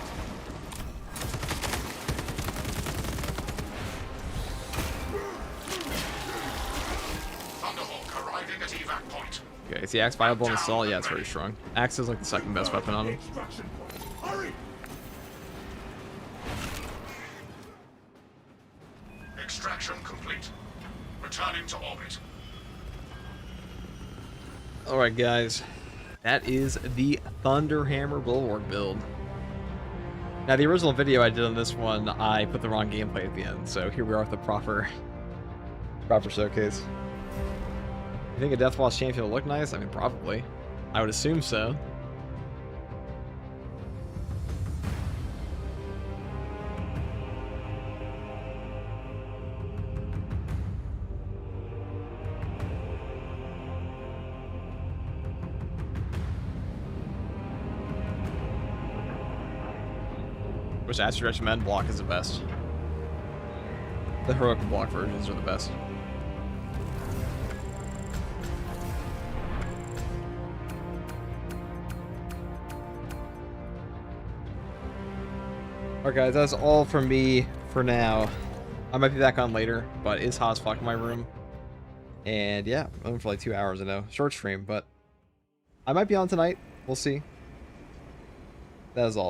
Thunderhawk arriving at evac point. Okay, is the axe viable in assault? Yeah, it's very strong. Axe is like the second best weapon on him. Extraction point. Hurry! Extraction complete. Returning to orbit. Alright guys, that is the Thunderhammer Bulwark build. Now the original video I did on this one, I put the wrong gameplay at the end, so here we are with the proper showcase. You think a Deathwatch champion will look nice? I mean, probably. I would assume so. Which Astro Recommend block is the best. The heroic block versions are the best. Alright guys, that's all from me for now. I might be back on later, but it's hot as fuck in my room. And yeah, I'm on for like 2 hours, I know. Short stream, but I might be on tonight. We'll see. That is all.